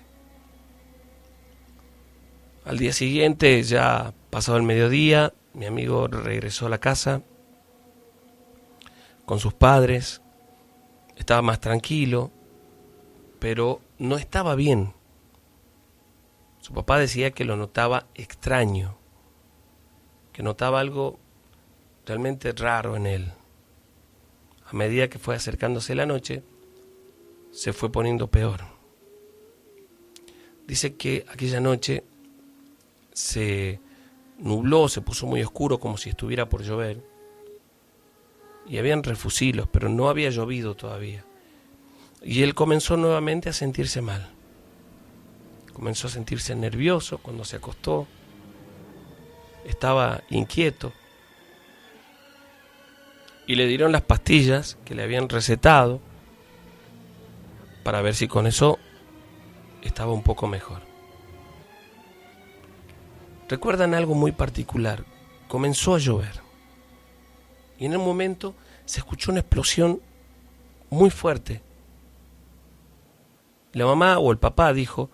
Al día siguiente, ya pasado el mediodía, mi amigo regresó a la casa con sus padres. Estaba más tranquilo, pero no estaba bien. Su papá decía que lo notaba extraño, que notaba algo realmente raro en él. A medida que fue acercándose la noche, se fue poniendo peor. Dice que aquella noche se nubló, se puso muy oscuro, como si estuviera por llover, y habían refusilos, pero no había llovido todavía. Y él comenzó nuevamente a sentirse mal. Comenzó a sentirse nervioso cuando se acostó. Estaba inquieto. Y le dieron las pastillas que le habían recetado para ver si con eso estaba un poco mejor. Recuerdan algo muy particular. Comenzó a llover. Y en un momento se escuchó una explosión muy fuerte. La mamá o el papá dijo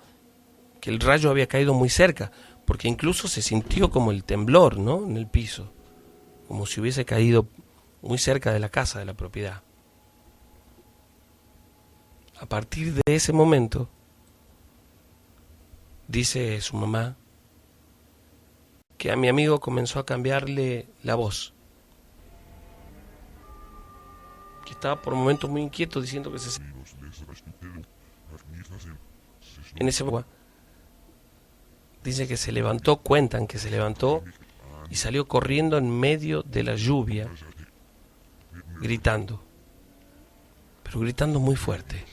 que el rayo había caído muy cerca, porque incluso se sintió como el temblor, ¿no?, en el piso, como si hubiese caído muy cerca de la casa, de la propiedad. A partir de ese momento, dice su mamá, que a mi amigo comenzó a cambiarle la voz. Que estaba por momentos muy inquieto, diciendo que se... En ese momento, dice que se levantó, cuentan que se levantó y salió corriendo en medio de la lluvia, gritando, pero gritando muy fuerte.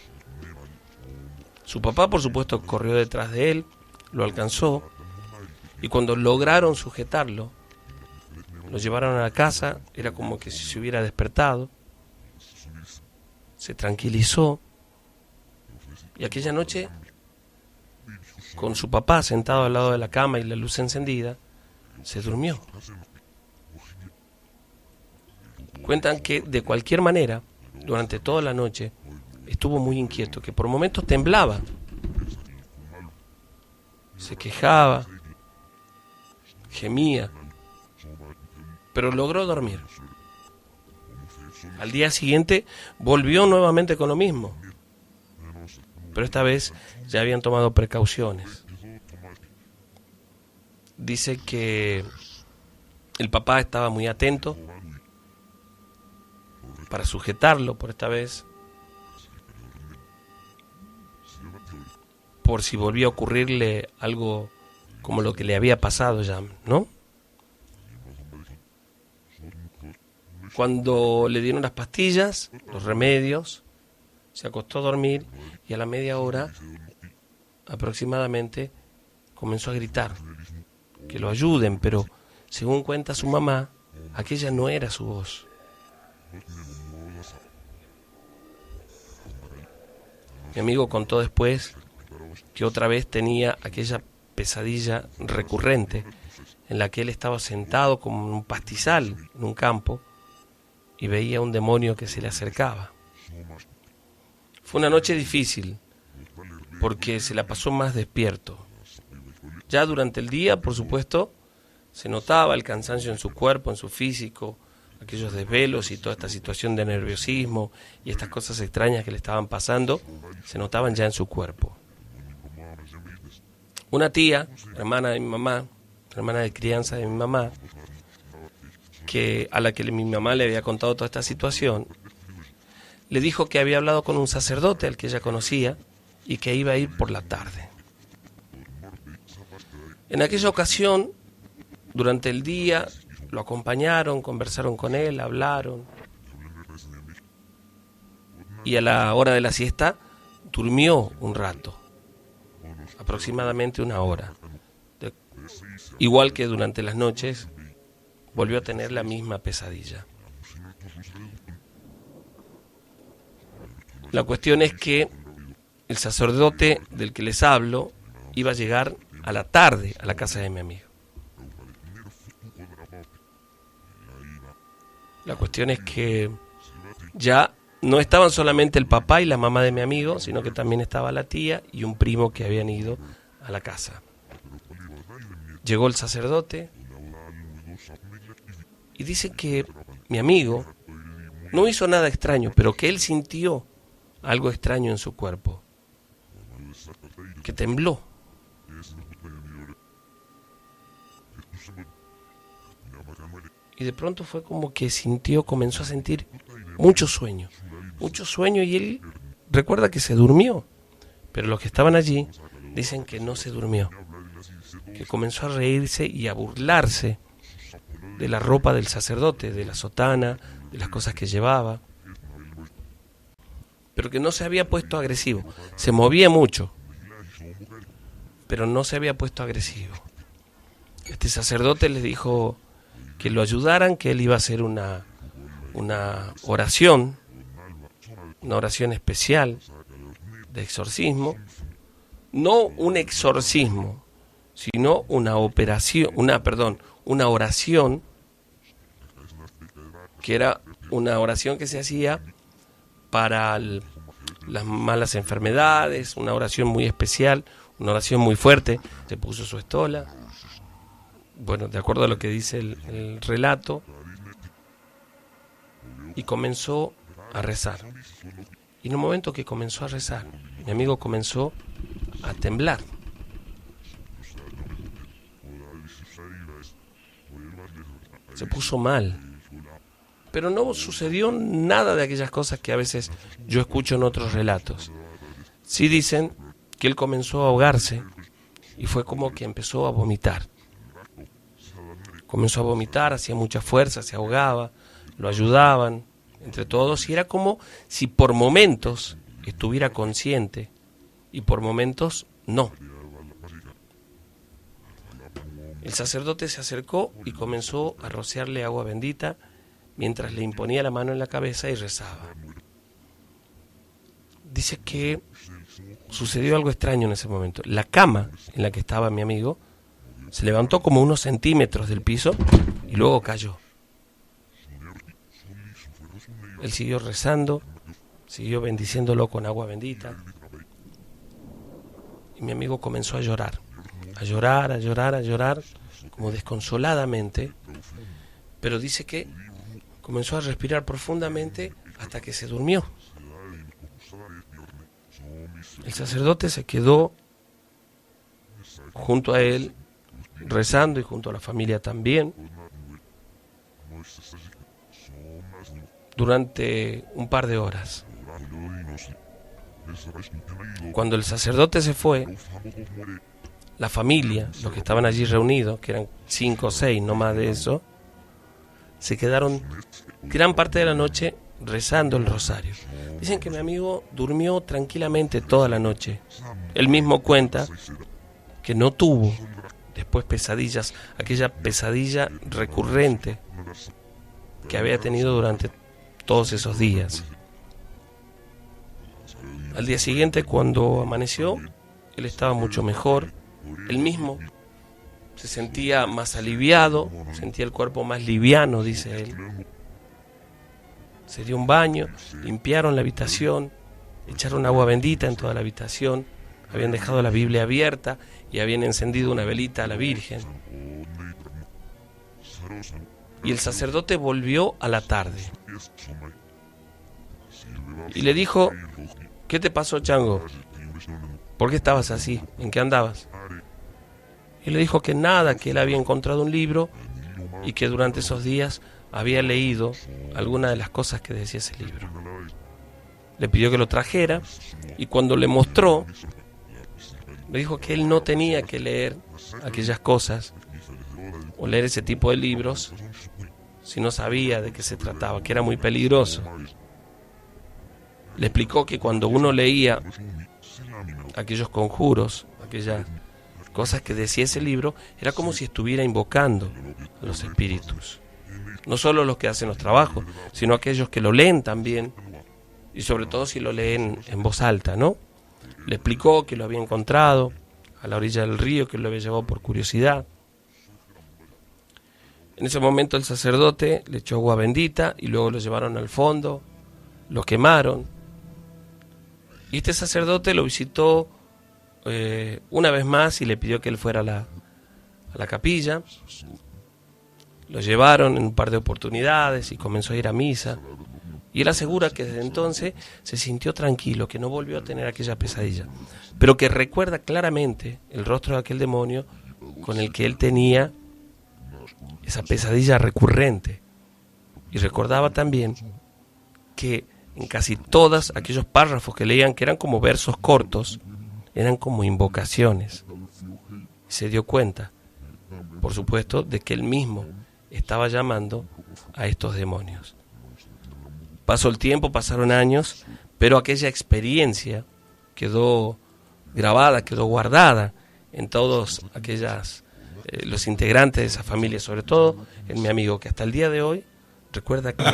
Su papá, por supuesto, corrió detrás de él, lo alcanzó, y cuando lograron sujetarlo, lo llevaron a la casa. Era como que si se hubiera despertado, se tranquilizó, y aquella noche, con su papá sentado al lado de la cama y la luz encendida, se durmió. Cuentan que de cualquier manera, durante toda la noche, estuvo muy inquieto, que por momentos temblaba, se quejaba, gemía, pero logró dormir. Al día siguiente volvió nuevamente con lo mismo, pero esta vez ya habían tomado precauciones. Dice que el papá estaba muy atento para sujetarlo por esta vez, por si volvía a ocurrirle algo como lo que le había pasado ya, ¿no? Cuando le dieron las pastillas, los remedios, se acostó a dormir y a la media hora aproximadamente comenzó a gritar que lo ayuden, pero según cuenta su mamá, aquella no era su voz. Mi amigo contó después que otra vez tenía aquella pesadilla recurrente en la que él estaba sentado como en un pastizal en un campo y veía un demonio que se le acercaba. Fue una noche difícil porque se la pasó más despierto. Ya durante el día, por supuesto, se notaba el cansancio en su cuerpo, en su físico, aquellos desvelos y toda esta situación de nerviosismo y estas cosas extrañas que le estaban pasando, se notaban ya en su cuerpo. Una tía, hermana de mi mamá, hermana de crianza de mi mamá, a la que mi mamá le había contado toda esta situación, le dijo que había hablado con un sacerdote al que ella conocía y que iba a ir por la tarde. En aquella ocasión, durante el día, lo acompañaron, conversaron con él, hablaron, y a la hora de la siesta durmió un rato, aproximadamente una hora. Igual que durante las noches, volvió a tener la misma pesadilla. La cuestión es que el sacerdote del que les hablo iba a llegar a la tarde a la casa de mi amigo. La cuestión es que ya no estaban solamente el papá y la mamá de mi amigo, sino que también estaba la tía y un primo que habían ido a la casa. Llegó el sacerdote y dice que mi amigo no hizo nada extraño, pero que él sintió algo extraño en su cuerpo, que tembló. Y de pronto fue como que comenzó a sentir mucho sueño, y él recuerda que se durmió, pero los que estaban allí dicen que no se durmió, que comenzó a reírse y a burlarse de la ropa del sacerdote, de la sotana, de las cosas que llevaba, pero que no se había puesto agresivo. Se movía mucho, pero no se había puesto agresivo. Este sacerdote les dijo que lo ayudaran, que él iba a hacer una oración especial de exorcismo, no un exorcismo, sino una oración, que era una oración que se hacía para las malas enfermedades, una oración muy especial, una oración muy fuerte. Se puso su estola, bueno, de acuerdo a lo que dice el relato, y comenzó a rezar. Y en un momento que comenzó a rezar, mi amigo comenzó a temblar. Se puso mal. Pero no sucedió nada de aquellas cosas que a veces yo escucho en otros relatos. Sí dicen que él comenzó a ahogarse y fue como que empezó a vomitar. Comenzó a vomitar, hacía mucha fuerza, se ahogaba, lo ayudaban entre todos y era como si por momentos estuviera consciente y por momentos no. El sacerdote se acercó y comenzó a rociarle agua bendita mientras le imponía la mano en la cabeza y rezaba. Dice que sucedió algo extraño en ese momento. La cama en la que estaba mi amigo se levantó como unos centímetros del piso y luego cayó. Él siguió rezando, siguió bendiciéndolo con agua bendita. Y mi amigo comenzó a llorar, como desconsoladamente. Pero dice que comenzó a respirar profundamente hasta que se durmió. El sacerdote se quedó junto a él, rezando, y junto a la familia también, durante un par de horas. Cuando el sacerdote se fue, la familia, los que estaban allí reunidos, que eran 5 o 6, no más de eso, se quedaron gran parte de la noche rezando el rosario. Dicen que mi amigo durmió tranquilamente toda la noche. Él mismo cuenta que no tuvo después pesadillas, aquella pesadilla recurrente que había tenido durante todos esos días. Al día siguiente, cuando amaneció, él estaba mucho mejor. Él mismo se sentía más aliviado, sentía el cuerpo más liviano, dice él. Se dio un baño, limpiaron la habitación, echaron agua bendita en toda la habitación, habían dejado la Biblia abierta y habían encendido una velita a la Virgen. Y el sacerdote volvió a la tarde y le dijo: ¿qué te pasó, Chango? ¿Por qué estabas así? ¿En qué andabas? Y le dijo que nada, que él había encontrado un libro y que durante esos días había leído algunas de las cosas que decía ese libro. Le pidió que lo trajera y cuando le mostró, le dijo que él no tenía que leer aquellas cosas o leer ese tipo de libros si no sabía de qué se trataba, que era muy peligroso. Le explicó que cuando uno leía aquellos conjuros, aquellas cosas que decía ese libro, era como si estuviera invocando a los espíritus. No solo los que hacen los trabajos, sino aquellos que lo leen también, y sobre todo si lo leen en voz alta, ¿no? Le explicó que lo había encontrado a la orilla del río, que lo había llevado por curiosidad. En ese momento el sacerdote le echó agua bendita y luego lo llevaron al fondo, lo quemaron. Y este sacerdote lo visitó una vez más y le pidió que él fuera a la capilla. Lo llevaron en un par de oportunidades y comenzó a ir a misa. Y él asegura que desde entonces se sintió tranquilo, que no volvió a tener aquella pesadilla, pero que recuerda claramente el rostro de aquel demonio con el que él tenía esa pesadilla recurrente. Y recordaba también que en casi todos aquellos párrafos que leían, que eran como versos cortos, eran como invocaciones. Y se dio cuenta, por supuesto, de que él mismo estaba llamando a estos demonios. Pasó el tiempo, pasaron años, pero aquella experiencia quedó grabada, quedó guardada en todos los integrantes de esa familia, sobre todo en mi amigo, que hasta el día de hoy recuerda que...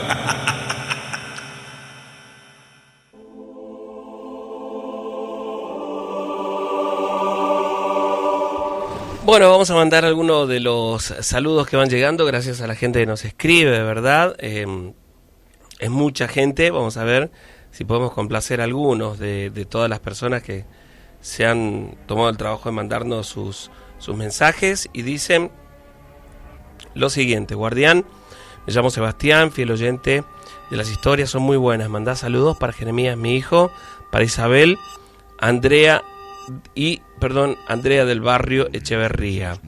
Bueno, vamos a mandar algunos de los saludos que van llegando, gracias a la gente que nos escribe, de verdad. Es mucha gente, vamos a ver si podemos complacer a algunos de todas las personas que se han tomado el trabajo de mandarnos sus mensajes. Y dicen lo siguiente. Guardián, me llamo Sebastián, fiel oyente de las historias, son muy buenas. Mandá saludos para Jeremías, mi hijo, para Isabel, Andrea del barrio Echeverría.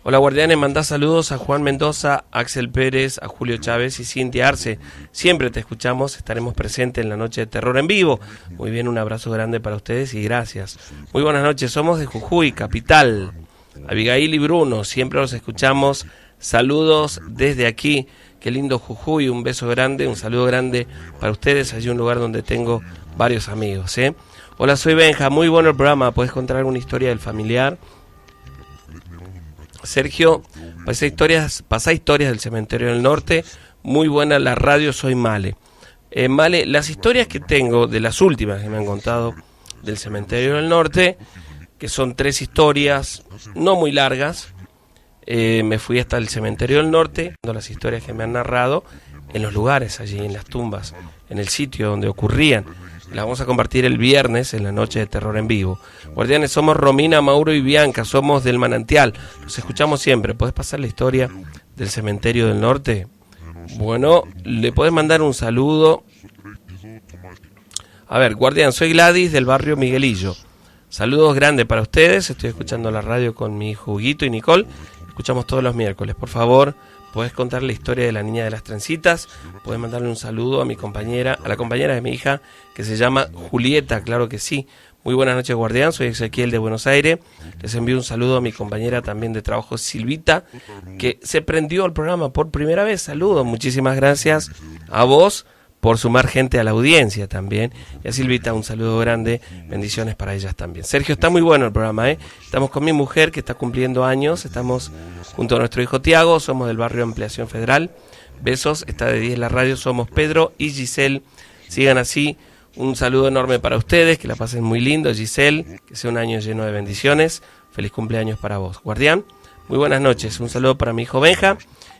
Hola guardianes, mandá saludos a Juan Mendoza, a Axel Pérez, a Julio Chávez y Cintia Arce. Siempre te escuchamos, estaremos presentes en la noche de terror en vivo. Muy bien, un abrazo grande para ustedes y gracias. Muy buenas noches, somos de Jujuy, capital. Abigail y Bruno, siempre los escuchamos. Saludos desde aquí. Qué lindo Jujuy, un beso grande, un saludo grande para ustedes. Allí un lugar donde tengo varios amigos. Hola, soy Benja, muy bueno el programa. ¿Puedes contar alguna historia del familiar? Sergio, pasá historias del Cementerio del Norte. Muy buena la radio, soy Male. Male, las historias que tengo, de las últimas que me han contado del Cementerio del Norte, que son 3 historias, no muy largas. Me fui hasta el Cementerio del Norte, las historias que me han narrado en los lugares, allí en las tumbas, en el sitio donde ocurrían. Las vamos a compartir el viernes en la noche de terror en vivo. Guardianes, somos Romina, Mauro y Bianca, somos del Manantial. Los escuchamos siempre. ¿Podés pasar la historia del Cementerio del Norte? Bueno, le podés mandar un saludo. A ver, Guardián, soy Gladys del barrio Miguelillo. Saludos grandes para ustedes. Estoy escuchando la radio con mi hijo Huguito y Nicole. Escuchamos todos los miércoles. Por favor, podés contar la historia de la niña de las trencitas. Podés mandarle un saludo a mi compañera, a la compañera de mi hija, que se llama Julieta, claro que sí. Muy buenas noches, Guardián, soy Ezequiel de Buenos Aires. Les envío un saludo a mi compañera también de trabajo, Silvita, que se prendió al programa por primera vez. Saludos, muchísimas gracias a vos por sumar gente a la audiencia también. Y a Silvita un saludo grande, bendiciones para ellas también. Sergio, está muy bueno el programa, Estamos con mi mujer que está cumpliendo años, estamos junto a nuestro hijo Tiago, somos del barrio Ampliación Federal. Besos, está de 10 la radio, somos Pedro y Giselle. Sigan así, un saludo enorme para ustedes, que la pasen muy lindo, Giselle, que sea un año lleno de bendiciones. Feliz cumpleaños para vos. Guardián, muy buenas noches, un saludo para mi hijo Benja.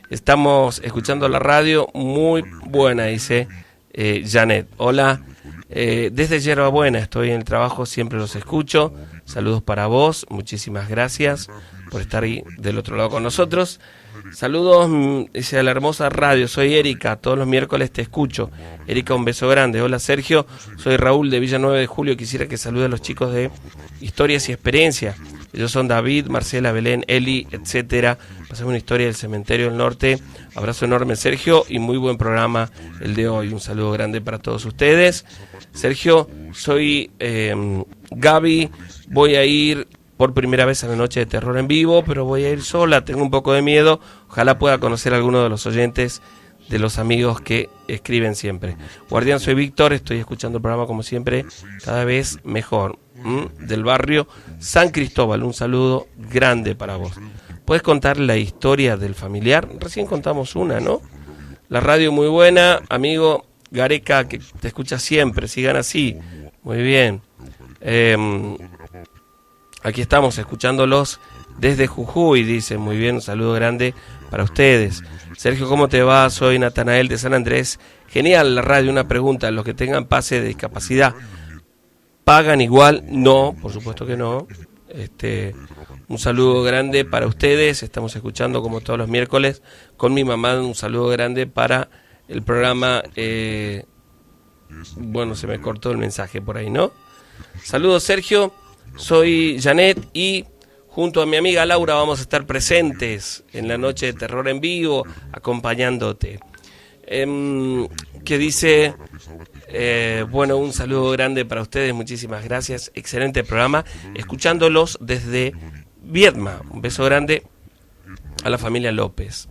Estamos escuchando la radio, muy buena, dice Janet. Hola, desde Yerba Buena, estoy en el trabajo, siempre los escucho. Saludos para vos, muchísimas gracias por estar ahí del otro lado con nosotros. Saludos, dice, a la hermosa radio, soy Erika, todos los miércoles te escucho. Erika, un beso grande. Hola Sergio, soy Raúl de Villa 9 de Julio, quisiera que salude a los chicos de Historias y Experiencias. Ellos son David, Marcela, Belén, Eli, etcétera. Pasamos una historia del Cementerio del Norte. Abrazo enorme, Sergio, y muy buen programa el de hoy. Un saludo grande para todos ustedes. Sergio, soy Gaby, voy a ir por primera vez a la noche de terror en vivo, pero voy a ir sola, tengo un poco de miedo. Ojalá pueda conocer a alguno de los oyentes, de los amigos que escriben siempre. Guardián, soy Víctor, estoy escuchando el programa como siempre, cada vez mejor. Del barrio San Cristóbal, un saludo grande para vos. ¿Puedes contar la historia del familiar? Recién contamos una, ¿no? La radio muy buena, amigo Gareca, que te escucha siempre, sigan así. Muy bien. Aquí estamos escuchándolos desde Jujuy, dice. Muy bien, un saludo grande para ustedes. Sergio, ¿cómo te va? Soy Natanael de San Andrés. Genial la radio, una pregunta. Los que tengan pase de discapacidad, ¿pagan igual? No, por supuesto que no. Un saludo grande para ustedes. Estamos escuchando como todos los miércoles con mi mamá. Un saludo grande para el programa. Bueno, se me cortó el mensaje por ahí, ¿no? Saludos, Sergio. Soy Janet y junto a mi amiga Laura vamos a estar presentes en la noche de terror en vivo, acompañándote. Que dice, bueno, un saludo grande para ustedes, muchísimas gracias, excelente programa, escuchándolos desde Viedma. Un beso grande a la familia López.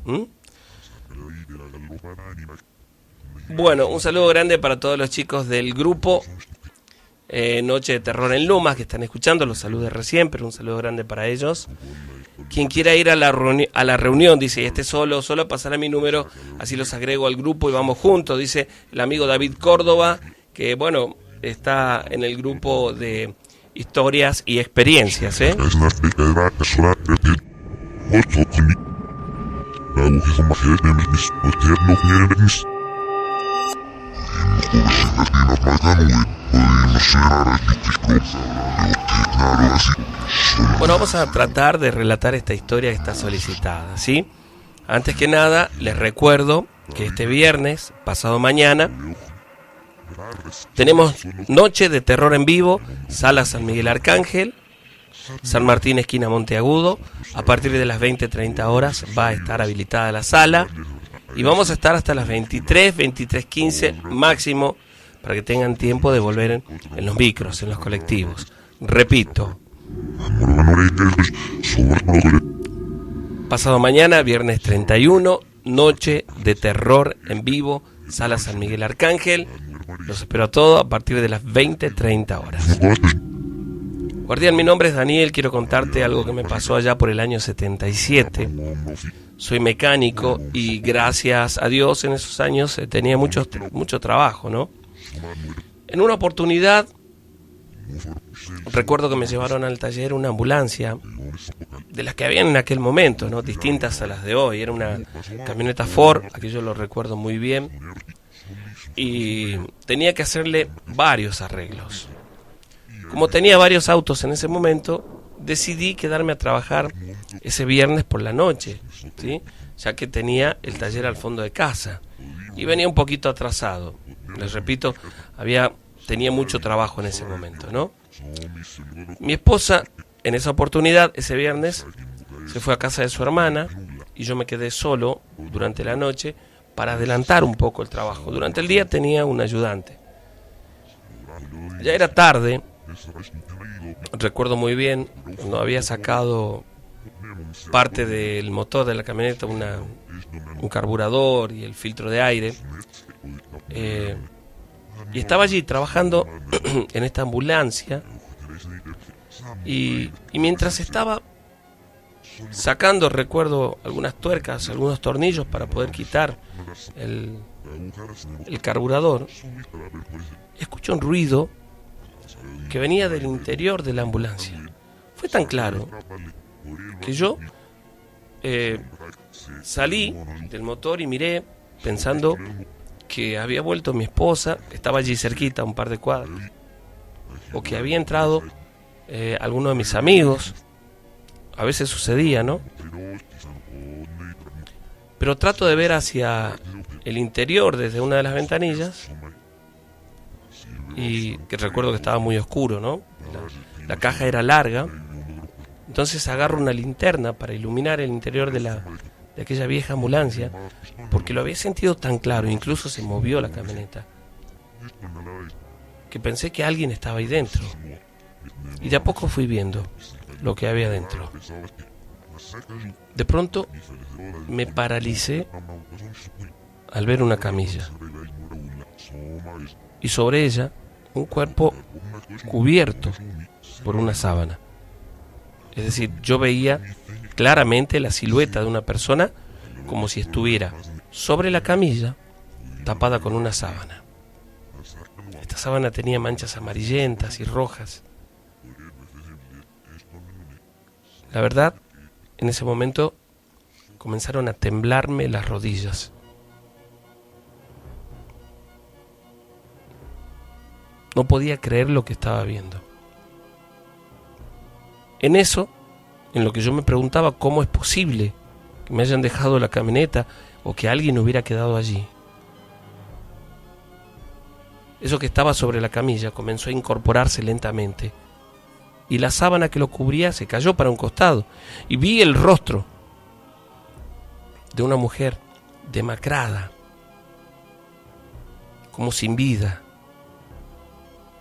Bueno, un saludo grande para todos los chicos del grupo Noche de Terror en Lomas, que están escuchando, los saludé recién, pero un saludo grande para ellos. Quien quiera ir a la reunión, dice, y esté solo pasará mi número, así los agrego al grupo y vamos juntos, dice el amigo David Córdoba, que bueno, está en el grupo de Historias y Experiencias, Bueno, vamos a tratar de relatar esta historia que está solicitada, ¿sí? Antes que nada, les recuerdo que este viernes, pasado mañana, tenemos Noche de Terror en vivo, Sala San Miguel Arcángel, San Martín, esquina Monteagudo. A partir de las 20:30 horas va a estar habilitada la sala y vamos a estar hasta las 23:15 máximo, para que tengan tiempo de volver en los micros, en los colectivos. Repito, pasado mañana, viernes 31, Noche de Terror en vivo, Sala San Miguel Arcángel. Los espero a todos a partir de las 20:30 horas. Guardián, mi nombre es Daniel. Quiero contarte algo que me pasó allá por el año 77. Soy mecánico y gracias a Dios en esos años tenía mucho trabajo, ¿no? En una oportunidad, recuerdo que me llevaron al taller una ambulancia de las que habían en aquel momento, ¿no? Distintas a las de hoy. Era una camioneta Ford, aquello lo recuerdo muy bien, y tenía que hacerle varios arreglos. Como tenía varios autos en ese momento, decidí quedarme a trabajar ese viernes por la noche, ¿sí? Ya que tenía el taller al fondo de casa y venía un poquito atrasado. Les repito, tenía mucho trabajo en ese momento, ¿no? Mi esposa, en esa oportunidad, ese viernes, se fue a casa de su hermana y yo me quedé solo durante la noche para adelantar un poco el trabajo. Durante el día tenía un ayudante. Ya era tarde, recuerdo muy bien, no había sacado parte del motor de la camioneta, un carburador y el filtro de aire. Y estaba allí trabajando en esta ambulancia y mientras estaba sacando, recuerdo, algunas tuercas, algunos tornillos para poder quitar el carburador, escuché un ruido que venía del interior de la ambulancia. Fue tan claro que yo salí del motor y miré pensando que había vuelto mi esposa, estaba allí cerquita, un par de cuadras, o que había entrado alguno de mis amigos. A veces sucedía, ¿no? Pero trato de ver hacia el interior desde una de las ventanillas y que recuerdo que estaba muy oscuro, ¿no? La caja era larga, entonces agarro una linterna para iluminar el interior de aquella vieja ambulancia, porque lo había sentido tan claro, incluso se movió la camioneta, que pensé que alguien estaba ahí dentro. Y de a poco fui viendo lo que había dentro. De pronto me paralicé al ver una camilla y sobre ella un cuerpo cubierto por una sábana. Es decir, yo veía claramente la silueta de una persona como si estuviera sobre la camilla tapada con una sábana. Esta sábana tenía manchas amarillentas y rojas. La verdad, en ese momento comenzaron a temblarme las rodillas. No podía creer lo que estaba viendo. En eso, en lo que yo me preguntaba cómo es posible que me hayan dejado la camioneta o que alguien hubiera quedado allí, eso que estaba sobre la camilla comenzó a incorporarse lentamente y la sábana que lo cubría se cayó para un costado y vi el rostro de una mujer demacrada, como sin vida.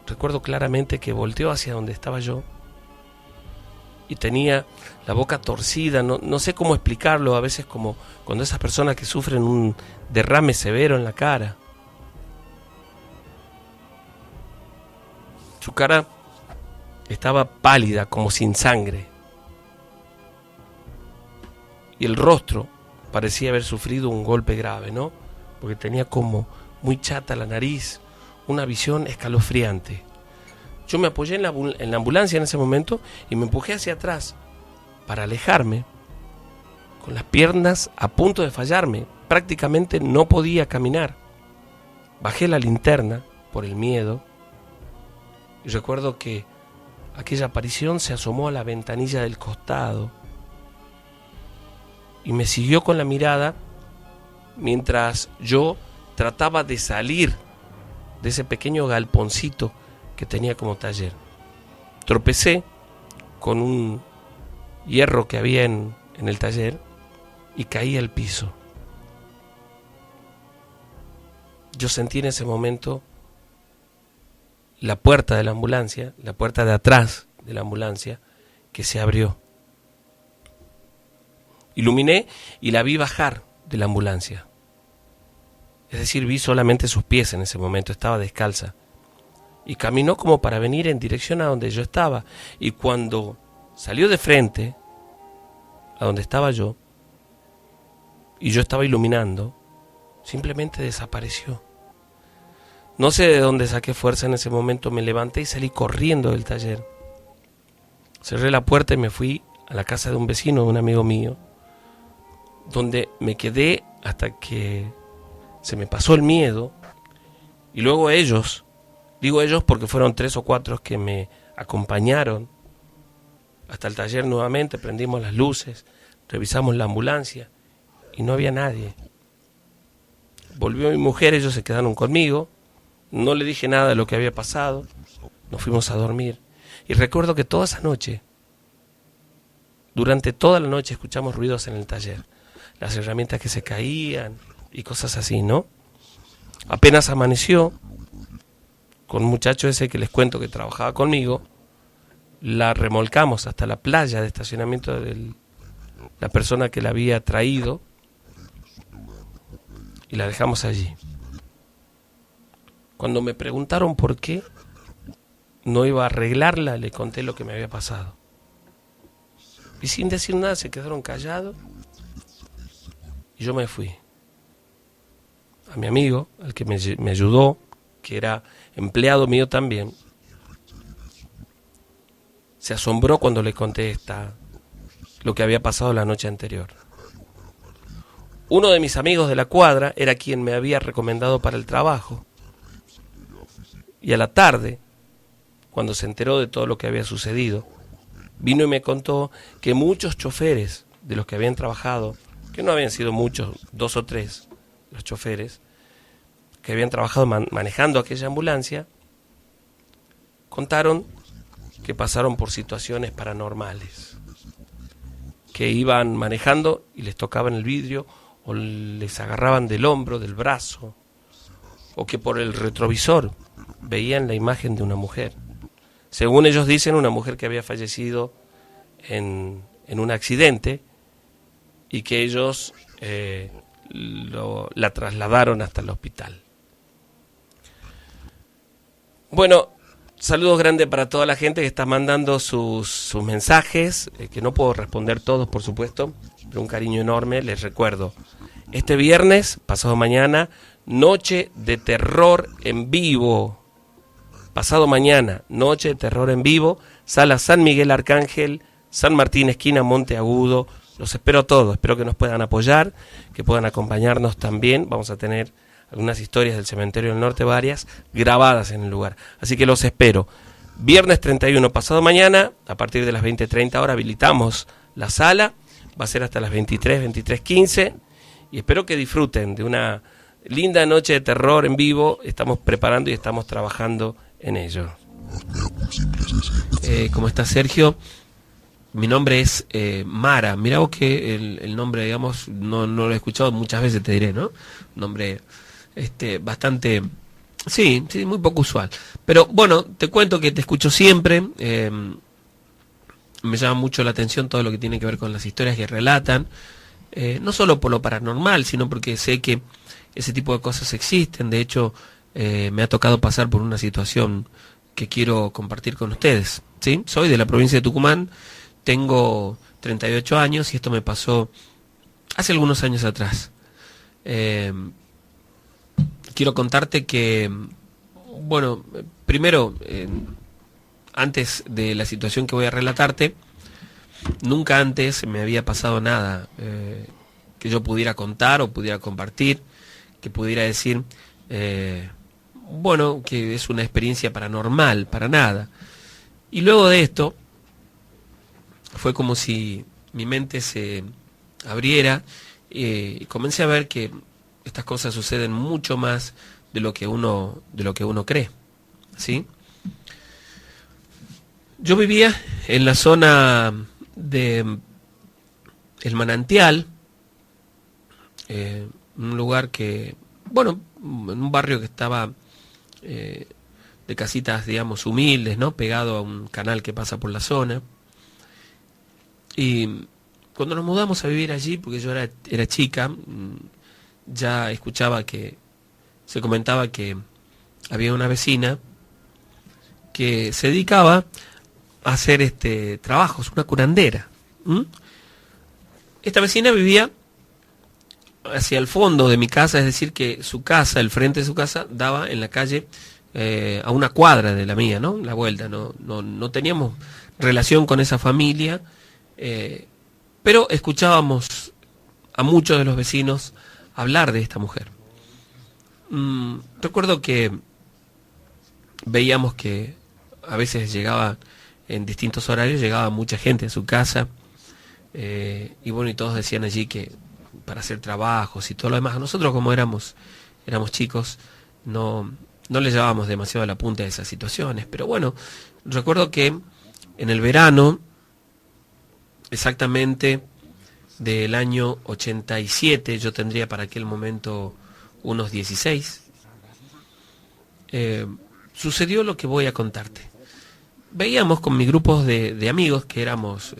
Recuerdo claramente que volteó hacia donde estaba yo y tenía la boca torcida, no sé cómo explicarlo, a veces como cuando esas personas que sufren un derrame severo en la cara. Su cara estaba pálida, como sin sangre, y el rostro parecía haber sufrido un golpe grave, ¿no? Porque tenía como muy chata la nariz, una visión escalofriante. Yo me apoyé en la ambulancia en ese momento y me empujé hacia atrás para alejarme, con las piernas a punto de fallarme. Prácticamente no podía caminar. Bajé la linterna por el miedo y recuerdo que aquella aparición se asomó a la ventanilla del costado y me siguió con la mirada mientras yo trataba de salir de ese pequeño galponcito que tenía como taller. Tropecé con un hierro que había en el taller y caí al piso. Yo sentí en ese momento la puerta de la ambulancia, la puerta de atrás de la ambulancia, que se abrió. Iluminé y la vi bajar de la ambulancia. Es decir, vi solamente sus pies en ese momento, estaba descalza. Y caminó como para venir en dirección a donde yo estaba. Y cuando salió de frente a donde estaba yo, y yo estaba iluminando, simplemente desapareció. No sé de dónde saqué fuerza en ese momento, me levanté y salí corriendo del taller. Cerré la puerta y me fui a la casa de un vecino, de un amigo mío, donde me quedé hasta que se me pasó el miedo. Y luego ellos, digo ellos porque fueron 3 o 4 que me acompañaron hasta el taller nuevamente, prendimos las luces, revisamos la ambulancia y no había nadie. Volvió mi mujer, ellos se quedaron conmigo, no le dije nada de lo que había pasado, nos fuimos a dormir. Y recuerdo que toda esa noche, durante toda la noche escuchamos ruidos en el taller, las herramientas que se caían y cosas así, ¿no? Apenas amaneció, con un muchacho ese que les cuento que trabajaba conmigo, la remolcamos hasta la playa de estacionamiento de la persona que la había traído y la dejamos allí. Cuando me preguntaron por qué no iba a arreglarla, le conté lo que me había pasado. Y sin decir nada se quedaron callados y yo me fui. A mi amigo, al que me ayudó, que era empleado mío también, se asombró cuando le conté lo que había pasado la noche anterior. Uno de mis amigos de la cuadra era quien me había recomendado para el trabajo. Y a la tarde, cuando se enteró de todo lo que había sucedido, vino y me contó que muchos choferes de los que habían trabajado, que no habían sido muchos, 2 o 3 los choferes, que habían trabajado manejando aquella ambulancia, contaron que pasaron por situaciones paranormales, que iban manejando y les tocaban el vidrio o les agarraban del hombro, del brazo, o que por el retrovisor veían la imagen de una mujer. Según ellos dicen, una mujer que había fallecido en un accidente y que ellos la trasladaron hasta el hospital. Bueno, saludos grandes para toda la gente que está mandando sus mensajes, que no puedo responder todos, por supuesto, pero un cariño enorme. Les recuerdo, este viernes, pasado mañana, Noche de Terror en vivo. Pasado mañana, Noche de Terror en vivo, Sala San Miguel Arcángel, San Martín, esquina Monte Agudo. Los espero a todos, espero que nos puedan apoyar, que puedan acompañarnos también. Vamos a tener algunas historias del Cementerio del Norte, varias, grabadas en el lugar. Así que los espero. Viernes 31, pasado mañana, a partir de las 20:30 horas, habilitamos la sala. Va a ser hasta las 23:15. Y espero que disfruten de una linda noche de terror en vivo. Estamos preparando y estamos trabajando en ello. ¿Cómo está Sergio? Mi nombre es Mara. Mirá vos que el nombre, digamos, no lo he escuchado muchas veces, te diré, ¿no? Un nombre bastante, sí, muy poco usual. Pero bueno, te cuento que te escucho siempre. Me llama mucho la atención todo lo que tiene que ver con las historias que relatan. No solo por lo paranormal, sino porque sé que ese tipo de cosas existen. De hecho, me ha tocado pasar por una situación que quiero compartir con ustedes, ¿sí? Soy de la provincia de Tucumán, tengo 38 años y esto me pasó hace algunos años atrás. Quiero contarte que, bueno, primero, antes de la situación que voy a relatarte, nunca antes me había pasado nada que yo pudiera contar o pudiera compartir, que pudiera decir, bueno, que es una experiencia paranormal, para nada. Y luego de esto, fue como si mi mente se abriera y comencé a ver que estas cosas suceden mucho más de lo que uno cree, ¿sí? Yo vivía en la zona de El Manantial, un lugar que, bueno, en un barrio que estaba de casitas, digamos, humildes, ¿no? Pegado a un canal que pasa por la zona. Y cuando nos mudamos a vivir allí, porque yo era chica, ya escuchaba que se comentaba que había una vecina que se dedicaba a hacer trabajos, una curandera. Esta vecina vivía hacia el fondo de mi casa, es decir, que su casa, el frente de su casa, daba en la calle a una cuadra de la mía, ¿no? La vuelta, no teníamos relación con esa familia, pero escuchábamos a muchos de los vecinos hablar de esta mujer. Recuerdo que veíamos que a veces llegaba, en distintos horarios, llegaba mucha gente a su casa, y bueno, y todos decían allí que para hacer trabajos y todo lo demás. Nosotros, como éramos chicos, no le llevábamos demasiado a la punta de esas situaciones, pero bueno, recuerdo que en el verano, exactamente del año 87, yo tendría para aquel momento unos 16, sucedió lo que voy a contarte. Veíamos con mi grupo de amigos, que éramos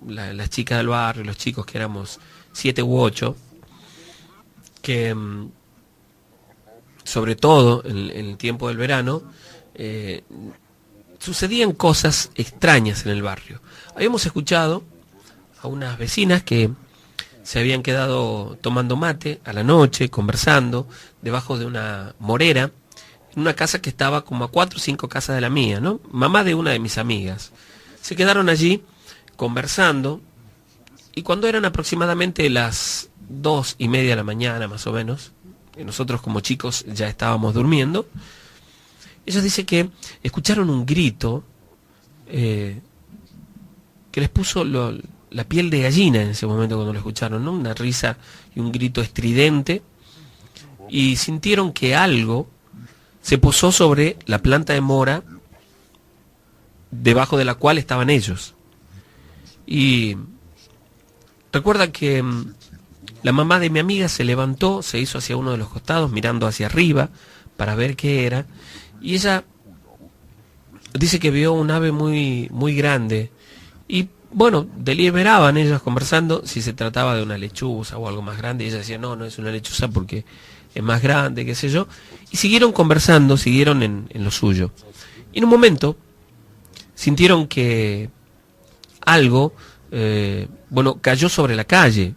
las chicas del barrio, los chicos que éramos 7 u 8, que sobre todo en el tiempo del verano, sucedían cosas extrañas en el barrio. Habíamos escuchado a unas vecinas que se habían quedado tomando mate a la noche, conversando, debajo de una morera, en una casa que estaba como a 4 o 5 casas de la mía, ¿no? Mamá de una de mis amigas. Se quedaron allí conversando, y cuando eran aproximadamente las 2:30 de la mañana, más o menos, y nosotros como chicos ya estábamos durmiendo, ellos dicen que escucharon un grito que les puso la piel de gallina en ese momento cuando lo escucharon, ¿no? Una risa y un grito estridente, y sintieron que algo se posó sobre la planta de mora debajo de la cual estaban ellos. Y recuerda que la mamá de mi amiga se levantó, se hizo hacia uno de los costados, mirando hacia arriba para ver qué era, y ella dice que vio un ave muy, muy grande, y bueno, deliberaban ellos conversando si se trataba de una lechuza o algo más grande, y ella decía, no es una lechuza porque es más grande, qué sé yo, y siguieron conversando, siguieron en lo suyo. Y en un momento sintieron que algo, cayó sobre la calle,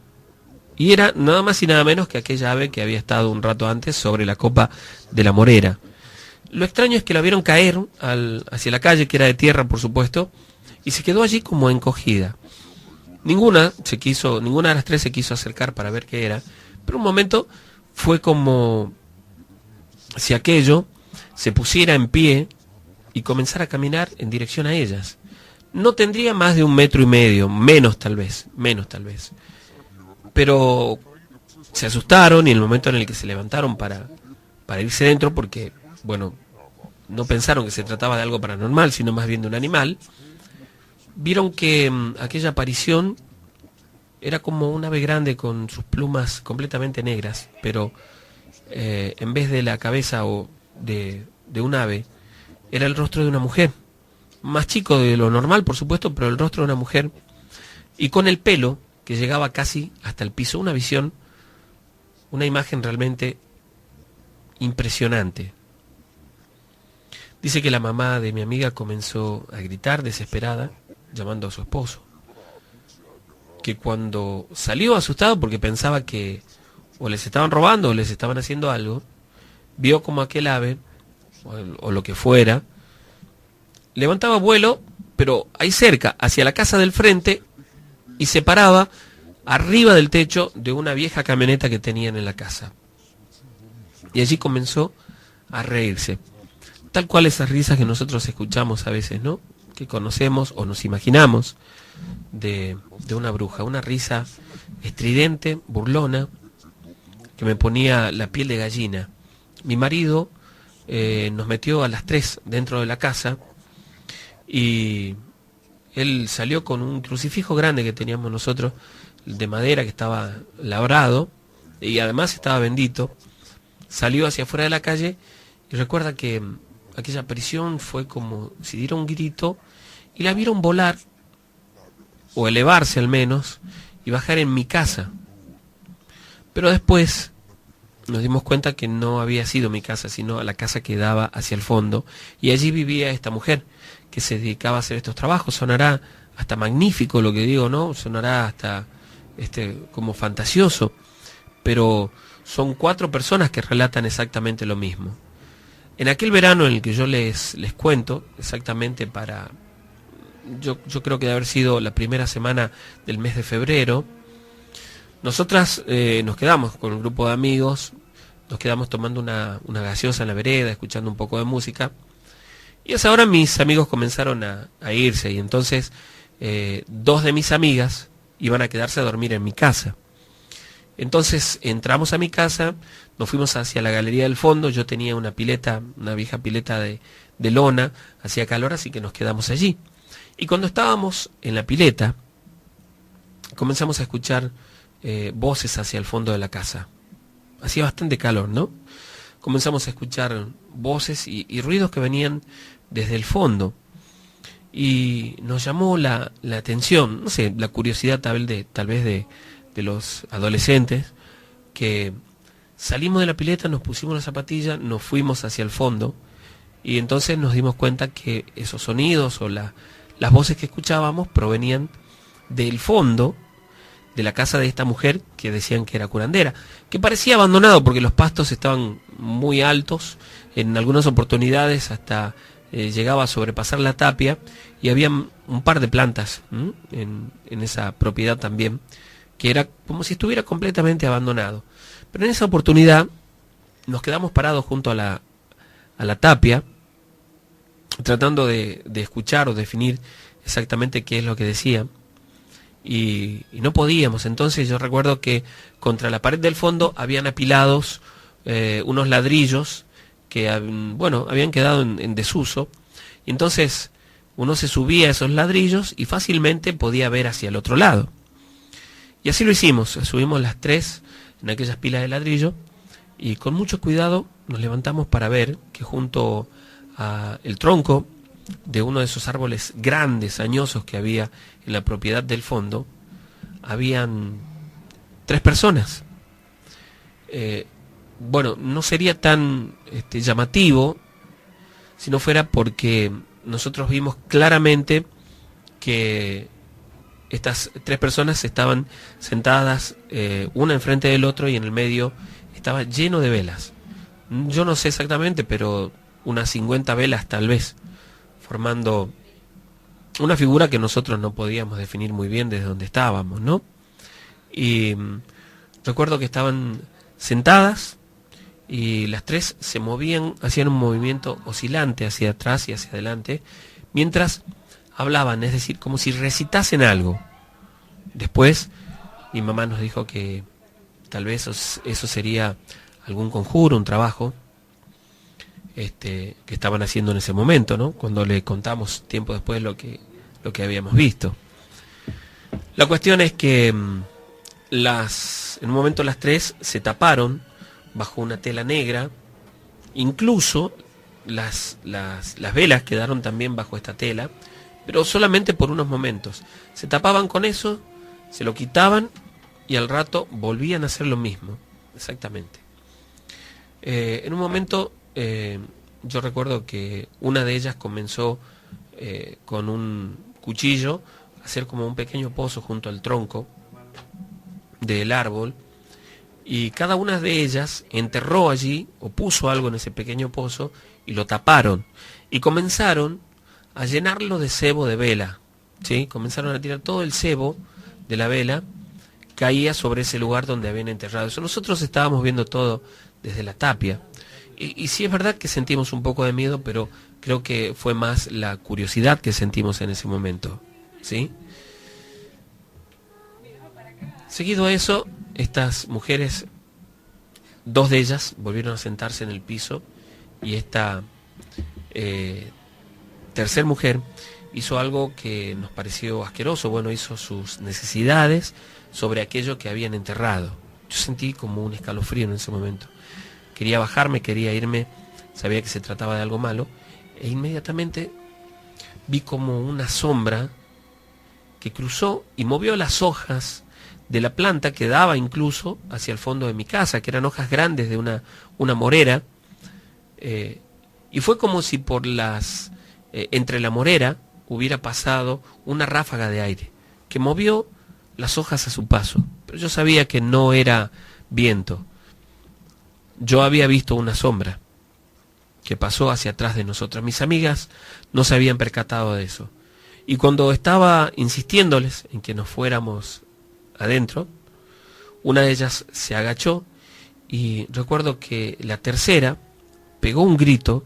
y era nada más y nada menos que aquella ave que había estado un rato antes sobre la copa de la morera. Lo extraño es que la vieron caer hacia la calle, que era de tierra, por supuesto, y se quedó allí como encogida. Ninguna de las tres se quiso acercar para ver qué era, pero un momento fue como si aquello se pusiera en pie y comenzara a caminar en dirección a ellas. No tendría más de 1,5 metros, menos tal vez. Pero se asustaron, y en el momento en el que se levantaron para irse dentro, porque, bueno, no pensaron que se trataba de algo paranormal, sino más bien de un animal, vieron que aquella aparición era como un ave grande con sus plumas completamente negras, pero en vez de la cabeza de un ave, era el rostro de una mujer, más chico de lo normal, por supuesto, pero el rostro de una mujer, y con el pelo que llegaba casi hasta el piso. Una imagen realmente impresionante. Dice que la mamá de mi amiga comenzó a gritar desesperada, llamando a su esposo, que cuando salió asustado porque pensaba que o les estaban robando o les estaban haciendo algo, vio como aquel ave, o lo que fuera, levantaba vuelo, pero ahí cerca, hacia la casa del frente, y se paraba arriba del techo de una vieja camioneta que tenían en la casa. Y allí comenzó a reírse, tal cual esas risas que nosotros escuchamos a veces, ¿no? Que conocemos o nos imaginamos de una bruja, una risa estridente, burlona, que me ponía la piel de gallina. Mi marido nos metió a las 3 dentro de la casa y él salió con un crucifijo grande que teníamos nosotros, de madera, que estaba labrado y además estaba bendito. Salió hacia afuera de la calle y recuerda que aquella aparición fue como si diera un grito y la vieron volar, o elevarse al menos, y bajar en mi casa. Pero después nos dimos cuenta que no había sido mi casa, sino la casa que daba hacia el fondo, y allí vivía esta mujer que se dedicaba a hacer estos trabajos. Sonará hasta magnífico lo que digo, ¿no? Sonará hasta como fantasioso, pero son 4 personas que relatan exactamente lo mismo. En aquel verano en el que yo les cuento, exactamente yo creo que debe haber sido la primera semana del mes de febrero, nosotras nos quedamos con un grupo de amigos, nos quedamos tomando una gaseosa en la vereda, escuchando un poco de música, y a esa hora mis amigos comenzaron a irse, y entonces 2 de mis amigas iban a quedarse a dormir en mi casa. Entonces entramos a mi casa, nos fuimos hacia la galería del fondo, yo tenía una pileta, una vieja pileta de lona, hacía calor, así que nos quedamos allí. Y cuando estábamos en la pileta, comenzamos a escuchar voces hacia el fondo de la casa. Hacía bastante calor, ¿no? Comenzamos a escuchar voces y ruidos que venían desde el fondo. Y nos llamó la atención, no sé, la curiosidad tal vez de los adolescentes, que salimos de la pileta, nos pusimos la zapatilla, nos fuimos hacia el fondo, y entonces nos dimos cuenta que esos sonidos o las voces que escuchábamos provenían del fondo de la casa de esta mujer que decían que era curandera, que parecía abandonado porque los pastos estaban muy altos, en algunas oportunidades hasta llegaba a sobrepasar la tapia, y había un par de plantas en esa propiedad también, que era como si estuviera completamente abandonado. Pero en esa oportunidad nos quedamos parados junto a la tapia, tratando de escuchar o definir exactamente qué es lo que decía, y no podíamos. Entonces yo recuerdo que contra la pared del fondo habían apilados unos ladrillos que habían quedado en desuso, y entonces uno se subía a esos ladrillos y fácilmente podía ver hacia el otro lado. Y así lo hicimos, subimos las 3 en aquellas pilas de ladrillo, y con mucho cuidado nos levantamos para ver que junto a el tronco de uno de esos árboles grandes, añosos que había en la propiedad del fondo, habían 3 personas. No sería tan llamativo si no fuera porque nosotros vimos claramente que estas 3 personas estaban sentadas una enfrente del otro, y en el medio estaba lleno de velas. Yo no sé exactamente, pero unas 50 velas tal vez, formando una figura que nosotros no podíamos definir muy bien desde donde estábamos, ¿no? Y recuerdo que estaban sentadas y las 3 se movían, hacían un movimiento oscilante hacia atrás y hacia adelante, mientras hablaban, es decir, como si recitasen algo. Después mi mamá nos dijo que tal vez eso sería algún conjuro, un trabajo que estaban haciendo en ese momento, ¿no? Cuando le contamos tiempo después lo que habíamos visto. La cuestión es que en un momento las 3 se taparon bajo una tela negra, incluso las velas quedaron también bajo esta tela, pero solamente por unos momentos. Se tapaban con eso, se lo quitaban y al rato volvían a hacer lo mismo, exactamente. En un momento yo recuerdo que una de ellas comenzó con un cuchillo a hacer como un pequeño pozo junto al tronco del árbol, y cada una de ellas enterró allí o puso algo en ese pequeño pozo y lo taparon, y comenzaron a llenarlo de sebo de vela, ¿sí? Comenzaron a tirar todo el sebo de la vela, caía sobre ese lugar donde habían enterrado eso. Nosotros estábamos viendo todo desde la tapia, y sí es verdad que sentimos un poco de miedo, pero creo que fue más la curiosidad que sentimos en ese momento, ¿sí? Seguido a eso, estas mujeres, dos de ellas volvieron a sentarse en el piso y esta tercer mujer hizo algo que nos pareció asqueroso. Bueno, hizo sus necesidades sobre aquello que habían enterrado. Yo sentí como un escalofrío en ese momento. Quería bajarme, quería irme, sabía que se trataba de algo malo, e inmediatamente vi como una sombra que cruzó y movió las hojas de la planta que daba incluso hacia el fondo de mi casa, que eran hojas grandes de una morera, y fue como si por entre la morera hubiera pasado una ráfaga de aire, que movió las hojas a su paso. Pero yo sabía que no era viento. Yo había visto una sombra que pasó hacia atrás de nosotras. Mis amigas no se habían percatado de eso. Y cuando estaba insistiéndoles en que nos fuéramos adentro, una de ellas se agachó y recuerdo que la tercera pegó un grito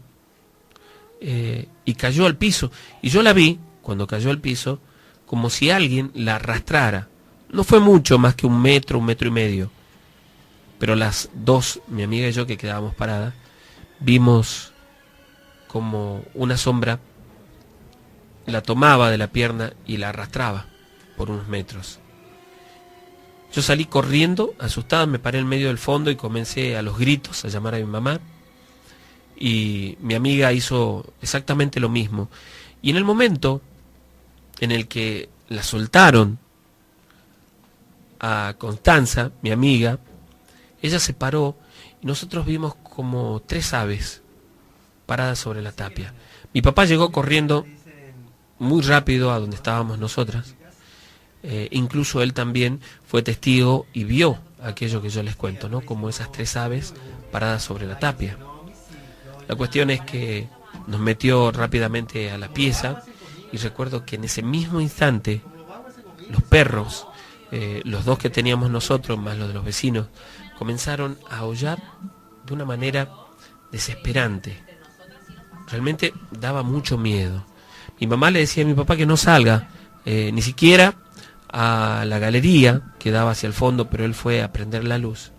y cayó al piso. Y yo la vi, cuando cayó al piso, como si alguien la arrastrara. No fue mucho más que 1 metro, 1,5 metros. Pero las dos, mi amiga y yo, que quedábamos paradas, vimos como una sombra la tomaba de la pierna y la arrastraba por unos metros. Yo salí corriendo, asustada, me paré en medio del fondo y comencé a los gritos a llamar a mi mamá. Y mi amiga hizo exactamente lo mismo. Y en el momento en el que la soltaron a Constanza, mi amiga, ella se paró y nosotros vimos como 3 aves paradas sobre la tapia. Mi papá llegó corriendo muy rápido a donde estábamos nosotras. Incluso él también fue testigo y vio aquello que yo les cuento, ¿no? Como esas 3 aves paradas sobre la tapia. La cuestión es que nos metió rápidamente a la pieza y recuerdo que en ese mismo instante los perros, los 2 que teníamos nosotros más los de los vecinos, comenzaron a aullar de una manera desesperante. Realmente daba mucho miedo. Mi mamá le decía a mi papá que no salga, ni siquiera a la galería que daba hacia el fondo, pero él fue a prender la luz.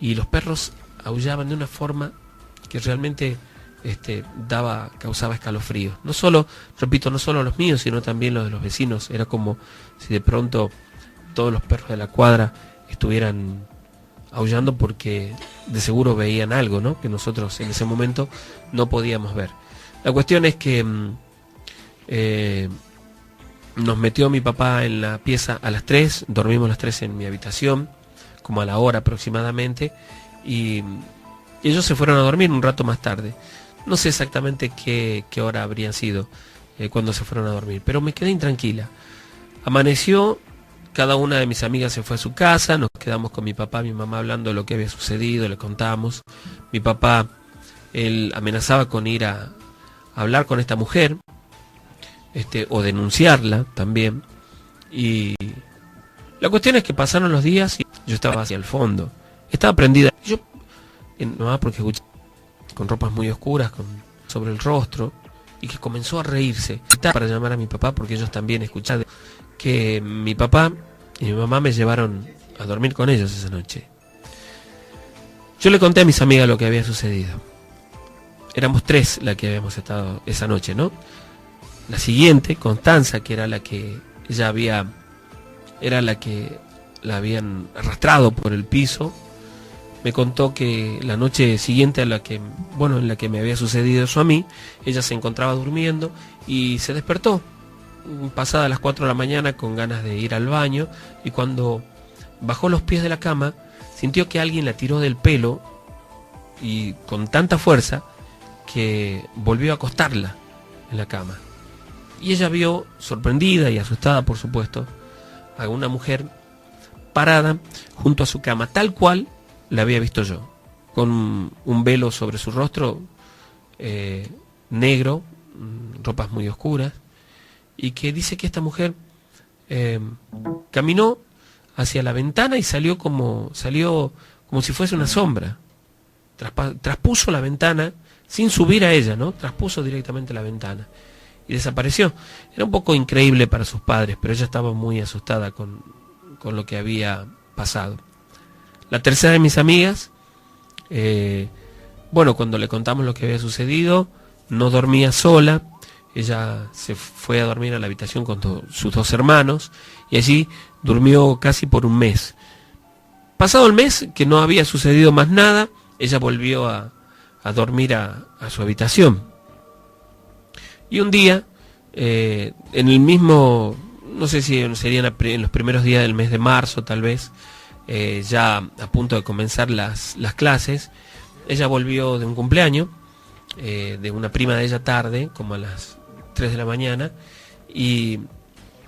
Y los perros aullaban de una forma que realmente causaba escalofríos. No solo, repito, no solo los míos, sino también los de los vecinos. Era como si de pronto todos los perros de la cuadra estuvieran aullando porque de seguro veían algo, ¿no? Que nosotros en ese momento no podíamos ver. La cuestión es que nos metió mi papá en la pieza a las 3, dormimos las 3 en mi habitación, como a la hora aproximadamente, y ellos se fueron a dormir un rato más tarde. No sé exactamente qué hora habrían sido cuando se fueron a dormir, pero me quedé intranquila. Amaneció, cada una de mis amigas se fue a su casa, nos quedamos con mi papá y mi mamá hablando de lo que había sucedido, le contamos. Mi papá, él amenazaba con ir a hablar con esta mujer, o denunciarla también. Y la cuestión es que pasaron los días y yo estaba hacia el fondo. Estaba prendida. Yo, no, porque escuché con ropas muy oscuras, sobre el rostro, y que comenzó a reírse. Estaba para llamar a mi papá porque ellos también escucharon que mi papá y mi mamá me llevaron a dormir con ellos esa noche. Yo le conté a mis amigas lo que había sucedido. Éramos 3 las que habíamos estado esa noche, ¿no? La siguiente, Constanza, que era la que la habían arrastrado por el piso, me contó que la noche siguiente en la que me había sucedido eso a mí, ella se encontraba durmiendo y se despertó pasada las 4 de la mañana con ganas de ir al baño, y cuando bajó los pies de la cama sintió que alguien la tiró del pelo y con tanta fuerza que volvió a acostarla en la cama. Y ella vio, sorprendida y asustada por supuesto, a una mujer parada junto a su cama, tal cual la había visto yo, con un velo sobre su rostro negro, ropas muy oscuras, y que dice que esta mujer caminó hacia la ventana y salió como si fuese una sombra. Traspuso la ventana sin subir a ella, ¿no? Traspuso directamente la ventana y desapareció. Era un poco increíble para sus padres, pero ella estaba muy asustada con con lo que había pasado. La tercera de mis amigas, cuando le contamos lo que había sucedido, no dormía sola. Ella se fue a dormir a la habitación con sus dos hermanos y allí durmió casi por un mes. Pasado el mes, que no había sucedido más nada, ella volvió a dormir a su habitación. Y un día, en el mismo, no sé si serían en los primeros días del mes de marzo tal vez, ya a punto de comenzar las clases, ella volvió de un cumpleaños, de una prima de ella tarde, como a las 3 de la mañana, y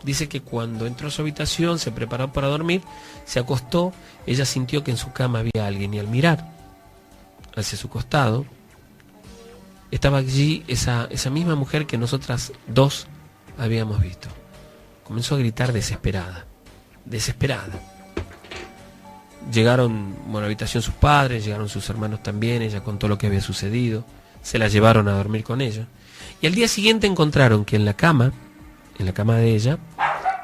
dice que cuando entró a su habitación, se preparó para dormir, se acostó, ella sintió que en su cama había alguien, y al mirar hacia su costado, estaba allí esa misma mujer que nosotras dos habíamos visto. Comenzó a gritar desesperada. Llegaron a la habitación sus padres, llegaron sus hermanos también, ella contó lo que había sucedido, se la llevaron a dormir con ella. Y al día siguiente encontraron que en la cama de ella,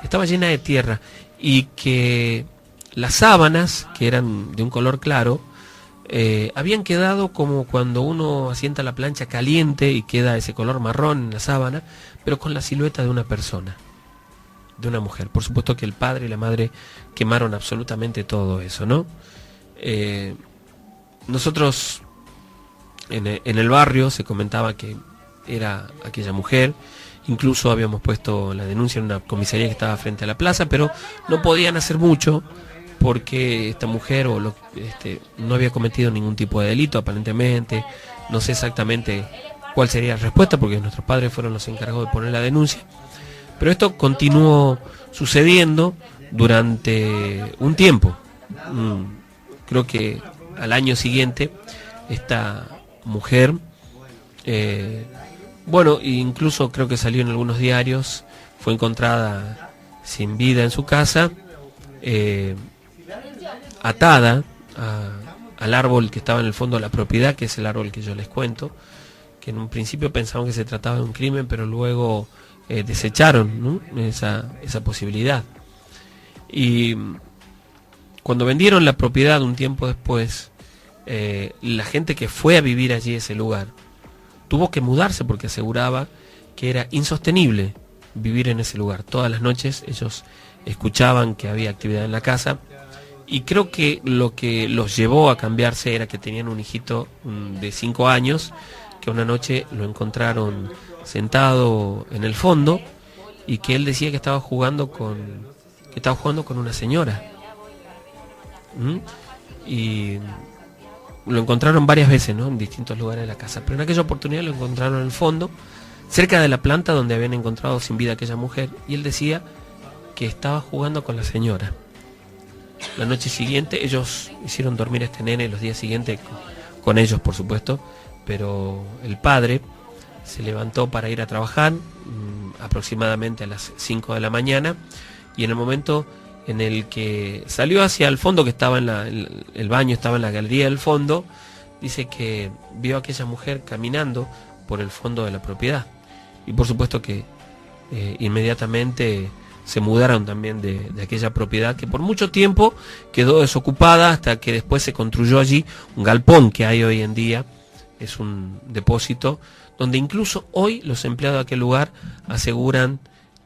estaba llena de tierra y que las sábanas, que eran de un color claro, habían quedado como cuando uno asienta la plancha caliente y queda ese color marrón en la sábana, pero con la silueta de una persona, de una mujer. Por supuesto que el padre y la madre quemaron absolutamente todo eso, ¿no? Nosotros en el barrio se comentaba que era aquella mujer. Incluso habíamos puesto la denuncia en una comisaría que estaba frente a la plaza, pero no podían hacer mucho porque esta mujer no había cometido ningún tipo de delito aparentemente. No sé exactamente cuál sería la respuesta porque nuestros padres fueron los encargados de poner la denuncia. Pero esto continuó sucediendo durante un tiempo. Creo que al año siguiente esta mujer, incluso creo que salió en algunos diarios, fue encontrada sin vida en su casa, atada al árbol que estaba en el fondo de la propiedad, que es el árbol que yo les cuento, que en un principio pensaban que se trataba de un crimen, pero luego desecharon, ¿no?, esa posibilidad. Y cuando vendieron la propiedad un tiempo después, la gente que fue a vivir allí ese lugar tuvo que mudarse porque aseguraba que era insostenible vivir en ese lugar. Todas las noches ellos escuchaban que había actividad en la casa y creo que lo que los llevó a cambiarse era que tenían un hijito de 5 años que una noche lo encontraron sentado en el fondo y que él decía que estaba jugando con una señora. Y lo encontraron varias veces, ¿no?, en distintos lugares de la casa, pero en aquella oportunidad lo encontraron en el fondo, cerca de la planta donde habían encontrado sin vida a aquella mujer, y él decía que estaba jugando con la señora. La noche siguiente ellos hicieron dormir a este nene, los días siguientes con ellos, por supuesto, pero el padre se levantó para ir a trabajar aproximadamente a las 5 de la mañana, y en el momento en el que salió hacia el fondo, que estaba el baño estaba en la galería del fondo, dice que vio a aquella mujer caminando por el fondo de la propiedad. Y por supuesto que inmediatamente se mudaron también de aquella propiedad que por mucho tiempo quedó desocupada hasta que después se construyó allí un galpón que hay hoy en día. Es un depósito donde incluso hoy los empleados de aquel lugar aseguran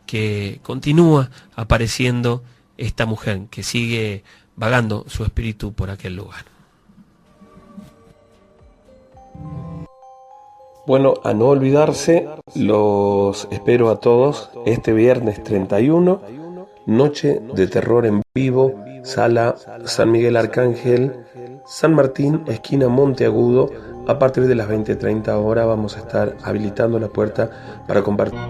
que continúa apareciendo esta mujer, que sigue vagando su espíritu por aquel lugar. Bueno, a no olvidarse, los espero a todos este viernes 31, Noche de Terror en vivo, Sala San Miguel Arcángel, San Martín, esquina Monteagudo. A partir de las 20:30 horas vamos a estar habilitando la puerta para compartir.